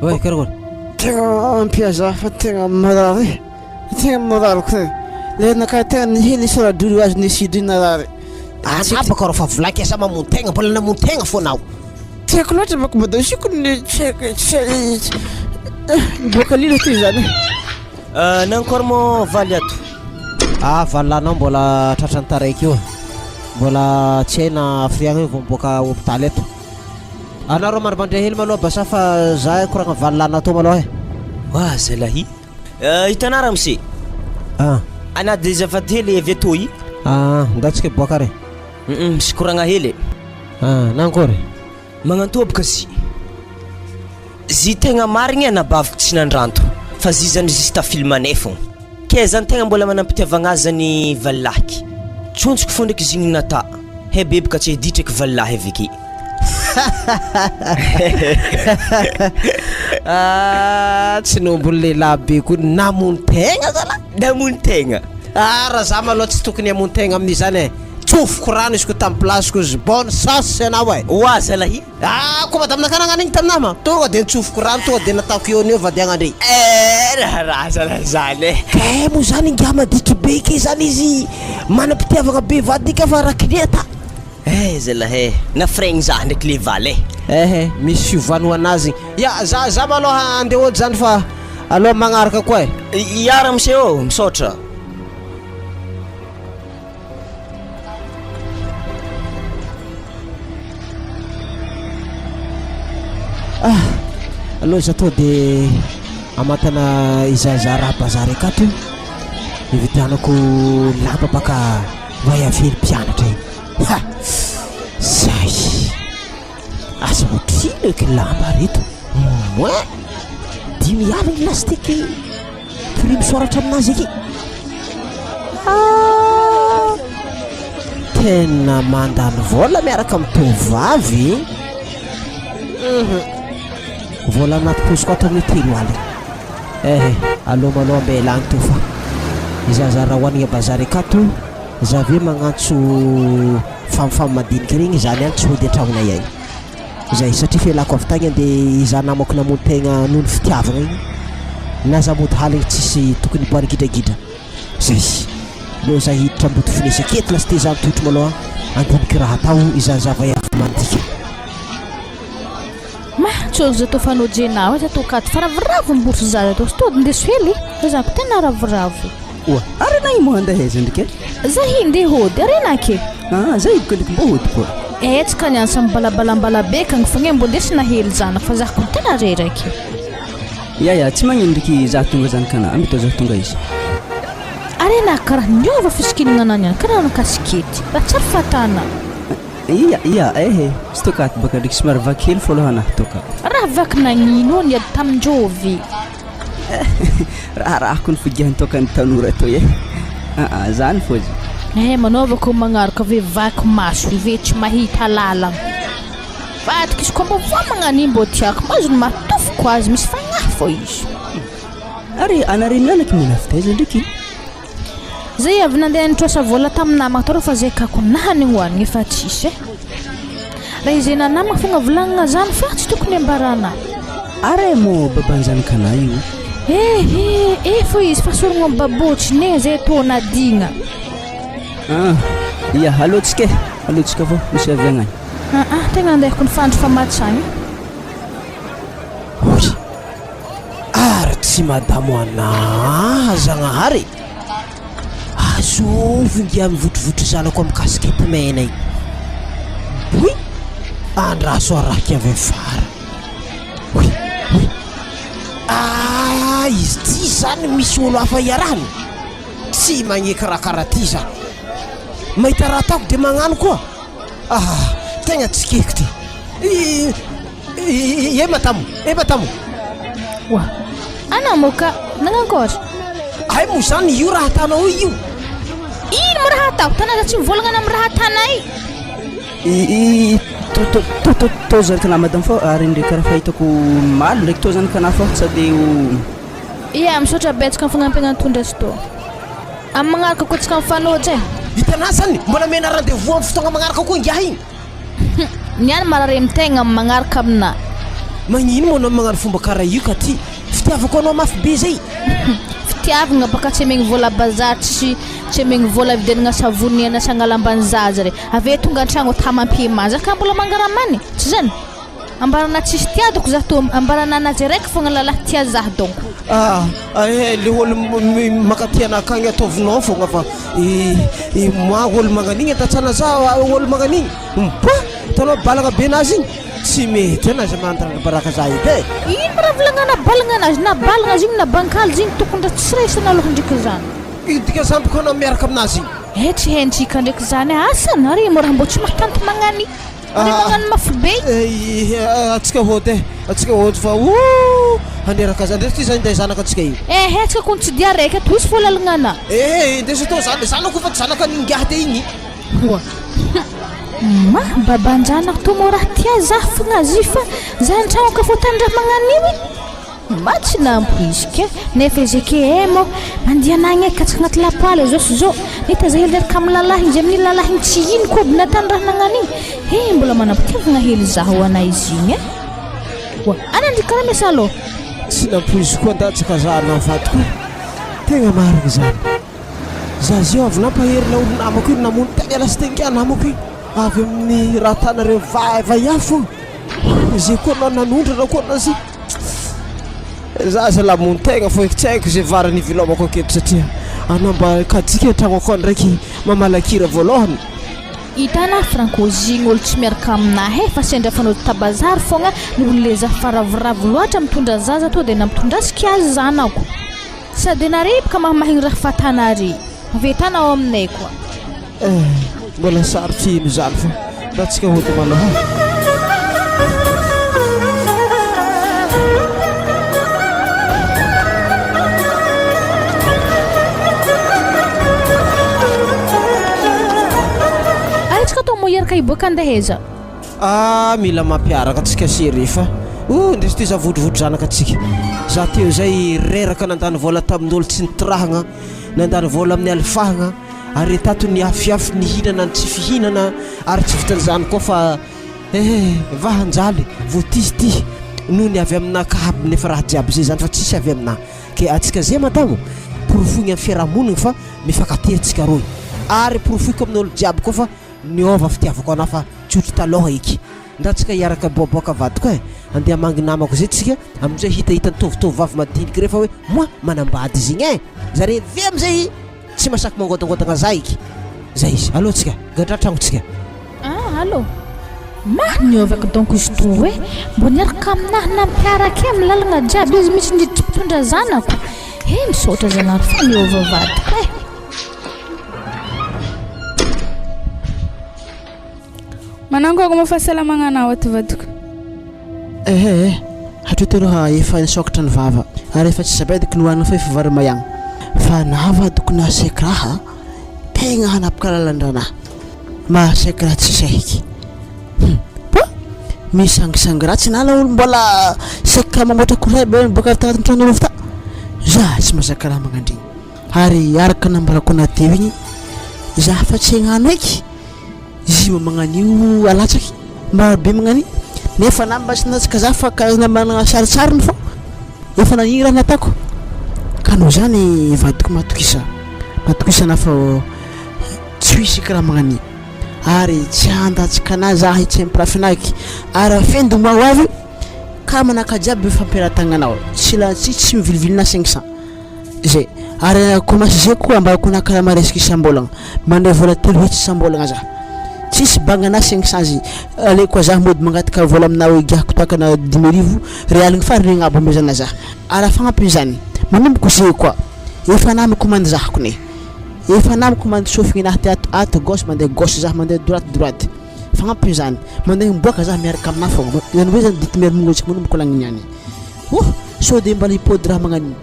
oe karakory tegna ampiaza fa tegna marary tegna marary koa le naka tegna nihely isaradoro azy nisidry narary anabaka rô fa volaky asa mamono tegna mbola namono tegna foanao tiako loatra bako mba daosiko ny boka lila ty zany nankory mo valy ato valanao mbola tratrany taraiky io mbola tsy haina friagna io vao miboaka hôpitaly eto anao rô maromandray hely maloha basa fa za koragna valanao atao maloha wa zalahy hitanao raha mose ana de zafady hely avy atô i ndatsika boaka re misy koragna hely nankory magnantobaka zy zy tegna marigny anabaviko tsy nandranto fa zy zany zista filmanay fogna ke zany tegna mbola manampitiavagna azy zany valahiky tsontsoko fo ndraiky izy igny nata he bebika tsy hiditraky valahy avake tsy nombony lehilahy be koa namono tegna zala namono tegna raha za maloha tsy tokony hamono tegna amin'izany e tsofoko rano izy ko tamin'ny plasiko izy bonne chance anao e oa zalahy ko madamina nagnano igny taminama tonga de nitsofoko rano tonga de nataoko eo an'eo vadiagnandre raha zala zany ke mo zany inga madiky be ke zany izy manam-pitiavagna be vadika fa rakileta zalahy nafregny za ndraiky le valy misy fiovano anazy ya za maloha andeha ôdy zany fa aloha magnaraka koa iara mse ô misaotra aloha izy atao de amatana izaza raha bazary akato ividianako lamba baka vaiavely mpianatra igny zay asa otrino eky lamba reto moin 10 aligny lastiky prix misoratra aminazy eky tena mandany vola miaraka mitovavy vola anaty posiko ato amin'ny telo aligny aloha maloha ambelagny to fa izaza raha hoanigna bazary akato zaveo magnantso famadinika regny zany any tsy hody an-tragnonay agny zay satria fialako avy tagny ande iza namako namono tegna noho ny fitiavagna igny na za mody haligny tsisy tokony boary gidragidra zay lo za hiditra mboto finesy aketo lasy zany totro maloha andiniky raha atao izany zavaiavy mandika tsôry za tô fanôjenao za tô kato fa ravoravo mborso za tô sy tody ndeso hely fa zako tena ravoravo oa arena iny mo andeha aiza ndrika za hindeha hody arena ke za hidikaliky mbo hody koa tsika niansa mibalambala bekagny fogna mbo ndesina hely zanako fa zako tena reraky ya tsy magnino ndriky za tonga zany kana ambito za tonga izy arena karaha niova fisikinana niany karaha nakasikety raha tsary fatana iya sy tokaty baka ndriky somary vaky hely fôlohanahy toka raha vaky nagnino niady tamin-jovy rahako ny figiahany tokany tanora to zany fô manaovako magnaraka ave vaky maso ive tsy mahita lalagna vatiko izy koa mba vo magnano iny mbo tiako mazony matofoko azy misy fagnahy fô izy ary anare mianaky minafitaiza ndriky zay avy nandeha nitrosa vola taminamako tarô fa zay kako nahany hoanigny efa tsisy raha izay nanamako fogna volagnina zany fa tsy tokony ambarana Are mo babanjanakanahy io. Fo izy fa sorogno amin'ny babotsy ne zay tona digna. Ia, alotsika fô misy avy agnany. Tegna andehako ny fandro famatsagny. Ary tsy madamo ana Zagnahary. Azovongia mivotrovotra zanako amin'ny kaskety mena iny. Oy, andraso araky avy afara. Oy. Izy ty zany misy olo hafa iarahany. Tsy magneky raha karaha ty zany. Mahita raha ataoko de magnano koa. Tegna tsy keko ty. E matamo. Wa, ana moka nangankôry. Ay mo zany io raha tanao io. Ino mo raha ataoko? Tanàna tsy mivolagna amin'ny raha tanay. Tô zany kana madame fô ary ndraiky raha fahitako malo ndraiky tô zany kana fô sady Ia, misaotra betsaka fagnampigna tondratsy tô. Amin'ny magnaraka koa tsika mifanoatra e. Hitanao zany mbola mena rendez-vous amin'ny fotoagna magnaraka koa ngiahy igny. Niany marare tegna amin'ny magnaraka amina. Magnino moa anao magnano fomba karaha io ka ty fitiavako anao mafy be zay. Fitiavagna baka tsy megny vola bazary tsy megny vola vidianagna savony anasagna lamban'ny zaza re. Ave tonga an-tragno tamampimazaka mbola mangaramany. Tsy zany? Ambarana tsisy tiadako za to ambarana anazy raiky fogna lalahy tia za donc. Le olo makatia anakagny ataovinao fogna fa moi olo magnanigny atatsana za olo magnanigny. Tanao balagna be nazy igny. Tsy mety anazy mandrana baraka za edy. Ino raha volagna balagna anazy na balagna zigny na bankaly zigny tokony tsy raisana aloha ndraiky zany. Idika zamboko anao miaraka aminazy igny. Tsy hentrika ndraiky zany asana ary mo raha mbô tsy mahatanty magnany. Ary magnano mafy be. Atsika hody fa handeraka zany ndraiky ty zany ndeha zanaka atsika io. Atsika kony tsy dia raiky ato izy volalagna. Ndesa tô zany zanako fa zanaka ningiahy te igny. Babanjanako tô mo raha tia za fogna azy fa za an-tragno ka fô tany raha magnan'io matsy nampoizika nefa izy ake mo mandeha anagny katsaka agnaty lapoaly zao sy zao neta za hely reraka amin'ny lalahy izy amin'ny lalahy igny tsy ino koa aby natany raha nagnan'igny mbola manam-pitiavagna hely za ho anay izy igny ana ndry karaha miasa aloha tsy nampoizy koa ndatsaka za navadiko tegna marigny zany za zio avy nampaherinao olo namako io namony tegna lasa tenga namako io avy amin'ny raha tanareo vaiafo zay koa anao nanondrana koa anazy za za lamony tegna fô tsy haiko zay varany vilomako aketo satria anao mba kajika an-tragno akao ndraiky mamalakira voalohany. Itana Franco zigny olo tsy miaraka aminahy fa sendra fanao tabazary fogna ny olole za faravoravo loatra mitondra zaza to dia namitondrazika azy zanako sady naripaka mahamahiny raha fatanare avy tanao aminay koa. Mbola sarotry ino zany fa mba tsika hody maloha. Aritsika atao moheraka iboaka andeheza. Mila mampiaraka atsika sery fa ndresy ty za vodrovodro zanaka atsika za teo zay reraka nandany vola tamin'olo tsy nitorahagna nandany vola amin'ny alifahagna ary tato ny afiafy nihinana ny tsy fihinana ary tsy vitan'izany koa fa vahanjaly voatisy ty noho ny avy aminakahaby nefa raha jiaby zay zany fa tsisy avy amina ke atsika zay madamo porofogny amin'ny fiarahamonigny fa mifankatia atsika roy ary porofoiko amin'olo jiaby koa fa niova fitiavako anao fa tsotro taloha iky ndatsika iaraka boaboaka vadiko andeha mangy namako zay tsika amin'izay hitahita nitovitovy vavy madiniky rehefa hoe moi manambady izy igny zare ve am'izay tsy masaky mangodangodagna za iky zay izy allo tsika gadratragno tsika allo niovako donc izy to hoe mbo niaraka aminahy nampiaraka amin'ny lalagna jiaby izy misy nitondra zanako misaotra zanary fa niova vadiko manangogo mafahasalamagna anao ato vadiko. Hatro tena efa nisokatra ny vava ary efa tsy sabediko nohanina fa efa vary mayagna fa navadiko nasaika raha tegna hanapaka lalandranahy masaika raha tsy sahiky misangisangy raha tsy nala olo mbola saika mamoatra koray be boka tagnatin'ny trano olo ta za tsy mahazaka raha magnandrigny ary araka nambarako nateo igny za fa tsy hagnano eky izy magnan'io alatsaky marobe magnany nefa na mba tsy natsika za fa karazana manana saritsariny fô efa nanigny raha nataoko ka noho zany vadiko matokisana fa tsy hisy karaha magnani ary tsy andatsika anazy za tsy ampirafinaky ary afendy mo avy ka manaka jiaby fampiaratagnanao tsy mivilivily na 500 zay ary commence zay koa ambako na karaha maresaka isam-bolagna mandray vola 3 hetsy isam-bolagna za tsisy bagna na 500 zy aleko za mody mangataka vola aminao giahako toakana 10,000 rialigny farany agnabo amezana za ary fagnampin'izany manomboko zay koa efa namy commande zahako ne efa namy commande sofigny nahy ty ato gauche mandeha gauche za mandeha droite fagnampin'izany mandeha miboaka za miaraka amina fogna zany hoe zany dity miara mongotsika manomboko lagniniany so de mbala hipody raha magnaniny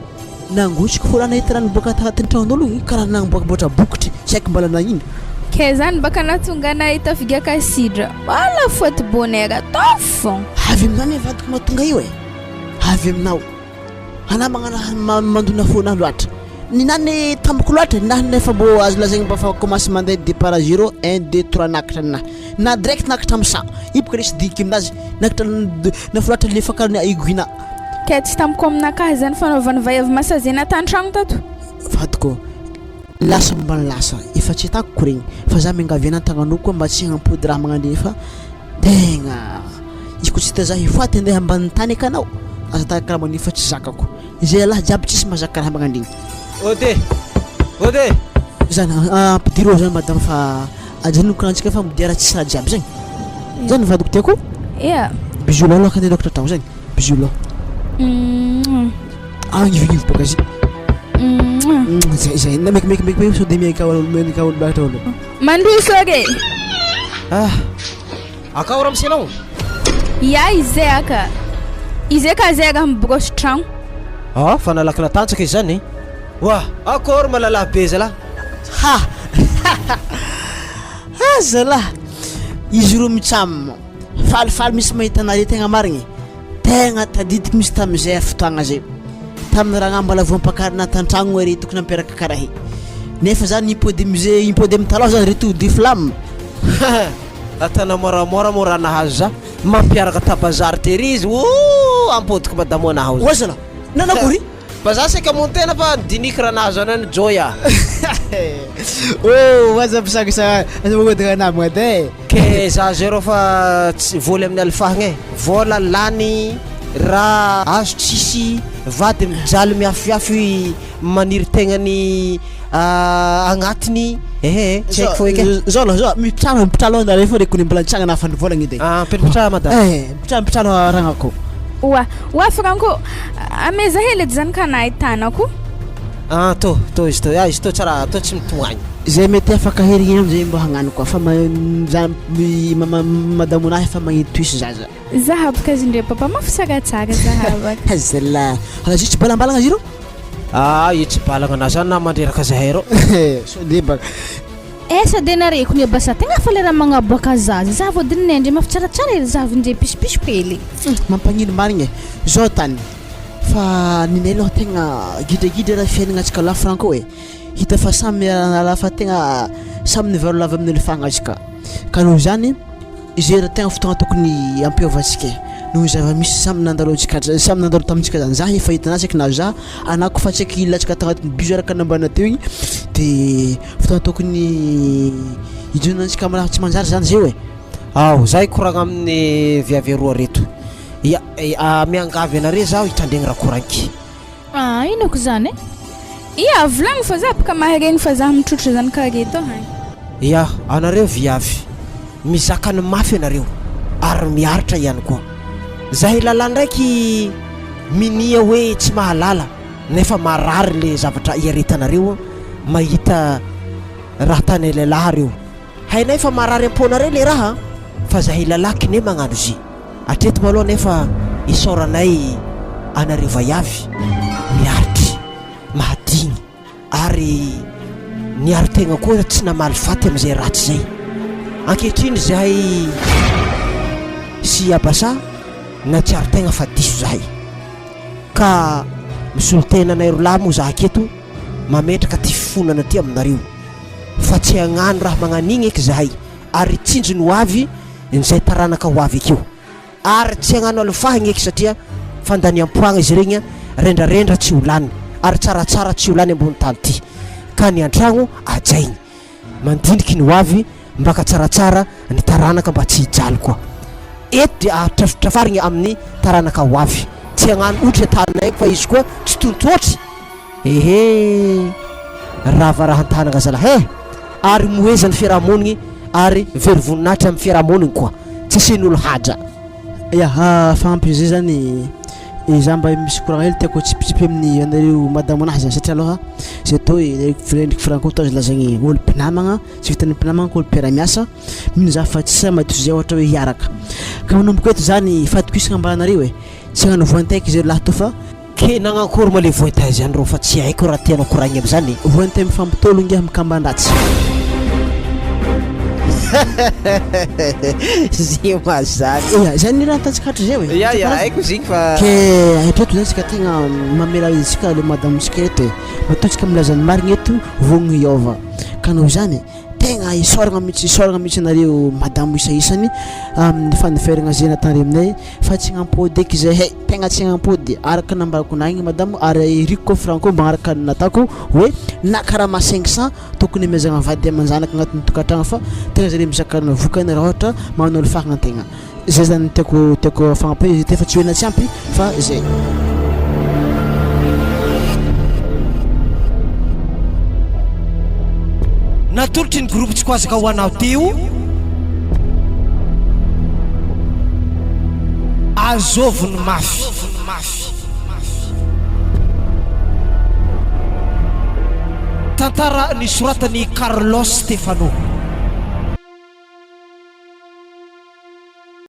nangotsiko fo raha nahita rano boaka tagnatin'ny tragnon'olo karaha nagniboakamboatra bokotry tsy haiko mbala nagnino ke zany baka nahatonga nahita figaka sidra bala faute bonheur atao fon avy aminany vadiko mahatonga io avy aminao ana magnana mandona foana loatra ny nany tamboko loatra nahy nefa mbo azo lazaigny mba fa commence mandeha départ 0 1 2 3 nakatra ninahy na direct nakatra amin'ny sa ibaka resy diky aminazy nakatra nafa loatra lefa karany aiguina ke tsy tamiko aminakahy zany fanaovany vaiavy masazena tan-tragno tato vadiko lasa mbany lasa efa tsy hitako regny fa za mingaviana tagnanoko koa mba tsy hampody raha magnandre fa tegna izy ko tsy hita za hifaty andeha ambany tany akanao aza taka karaha magnio fa tsy zakako izay lahy jiaby tsisy mahazaka raha magnandregny ode zany ampidiro zany madame fa ajanoko antsika fa midiara tsisy raha jiaby zany zany vadiko tiako bisou lo aloha ka andeha dokatra tragno zany bisou lo ivignivo boka zy zay na mekimekimeky so de miaka olo bakatra olo mandroso age aka ora misenao ya izay aka izay ka zay aka mibrosy tragno fa nalaky natantsaka izy zany wa akory malalahy be zalahy zalahy izy ro mitsamo falifaly misy mahita anare tegna marigny tegna tadidiky misy tamizay fotoagna zay tamin'ny raha ngambala voampakarina tan-tragno ary tokony ampiaraka karaha nefa zany impody amin'ny taloha zany retour de flamme atana moramora mora nahazo za mampiaraka tabazary tery izy ampodiko madamo anahy wazala nanakory baza seka montena fa diniky raha nahazo anany joya waza pisakisa azamogodaka namagna de ke za zero fa voly amin'ny alifahagna vola lany raha azo tsisy vady mijaly miafiafy maniry tegnany agnatiny tsy haiko fo eky zao mipitrano andare fo rekony mbola nitsagna nafandry volagna edy mpitrano madame mipitrano ragnako wa franco ameza hely edy zany ka nahitanako to izy to tsara to tsy mitoagny zay mety afaka herigny amizay mba hagnano koa fa madamo nahy fa magnety toisy zaza zahabaka izy ndre papa mafisagatsaka zahabaka zala izy tsy balambalagna ziro i tsy balagna na zany na mandreraka zahay rô so de baka sady anareko ny abasa tegna fa le raha magnaboaka zaza za vao dinina ndre mafitsaratsara ely zavy ndre pisipisy pely mampagnino marigny zao tany fa ninay aloha tegna gidragidra raha fiaignana antsika la franco hita fa samy alafa tegna samy nivaro lava amin'ny elefagna azika ka noho zany izay raha tegna fotoagna tokony ampiovantsika noho zava-misy samy nandalo tamintsika zany za efa hitanazy eky na za anako fa tsy aiky latsika tagnatin'ny biso araka nambana teo igny de fotoagna tokony ijonantsika amraha tsy manjary zany zay zay koragna amin'ny viavy roa reto miangavy anare zaho hitandregny raha koranky inoko zany volagny fa za baka maharegny fa za mitrotra zany kareto hagny anareo viavy mizaka ny mafy anareo ary miaritra ihany koa zahay lala ndraiky minia hoe tsy mahalala nefa marary le zavatra iaretanareo mahita raha tany lalahy reo hainay fa marary amponareo le raha fa zahay lalaky ne magnano zy atreto maloha nefa isoranay anareo vaiavy miaritry mahadigny ary niari-tegna koa tsy namaly faty am'izay ratsy zay ankehitriny zahay sy abasa na tsy ari-tegna fa diso zahay ka misolo-tenanay rolahy moa za aketo mametraka ty fifonana ty aminareo fa tsy hagnano raha magnanigny eky zahay ary tsinjony ho avy izay taranaka ho avy akeo ary tsy hagnano alofahagna eky satria fandaniam-poagna izy regny rendrarendra tsy ho lany ary tsaratsara tsy ho lany ambony tany ty ka ny an-tragno ajaigny mandiniky ny hoavy mbaka tsaratsara ny taranaka mba tsy hijaly koa eto dia trafarigny amin'ny taranaka hoavy tsy hagnano otry atanay fa izy koa tsy tontoatry ehe ravarahan-tanagna zalahy ary moezany fiarahamonigny ary very voninahitra amin'ny fiarahamonigny koa tsy asen'olo haja ya fagnampy zay zany za mba misy courant hely tiako tsipitsipy amin'ny anareo madamo anazy zany satria aloha zay atao ndraiky franco tao izy lazagny olo mpinamagna tsy vitan'ny mpinamagna ka olo mpiara-miasa mino za fa tsy sa madio zay ohatra hoe hiaraka ka manomboka eto zany fatokisagna ambalanareo tsy hagnano vointaiky zay lahy to fa ke nagnakory ma le vointay zany rô fa tsy haiko raha tianao koragny am'zany vointay mifampitolo ngia mikamban-dratsy zy mazany ya zany raha tantsikahatry zay hoe ya haiko zigny fa ke atreto zany tsika tegna mamela izitsika le madamo tsika eto mataontsika milazany marigny eto vognogno iova ka noho zany tegna isoragna mihitsy anareo madamo isaisany amin'ny faniferagna zay natare aminay fa tsy hagnampody eky zay hay tegna tsy hagnampody araka nambarako nagny madamo ary riko koa franco magnaraka natako hoe na karaha ma 500 tokony amezagna vady aman-janaka agnatin'ny tokantragno fa tegna zare mizakana vokany raha ohatra magnano olofahagna tegna zay zany tiako fagnampy tefa tsy hoena tsy ampy fa zay natolotry ny groupe tsy koazaka ho anao teo azovony mafy tantara ny soratany Carlos Stefano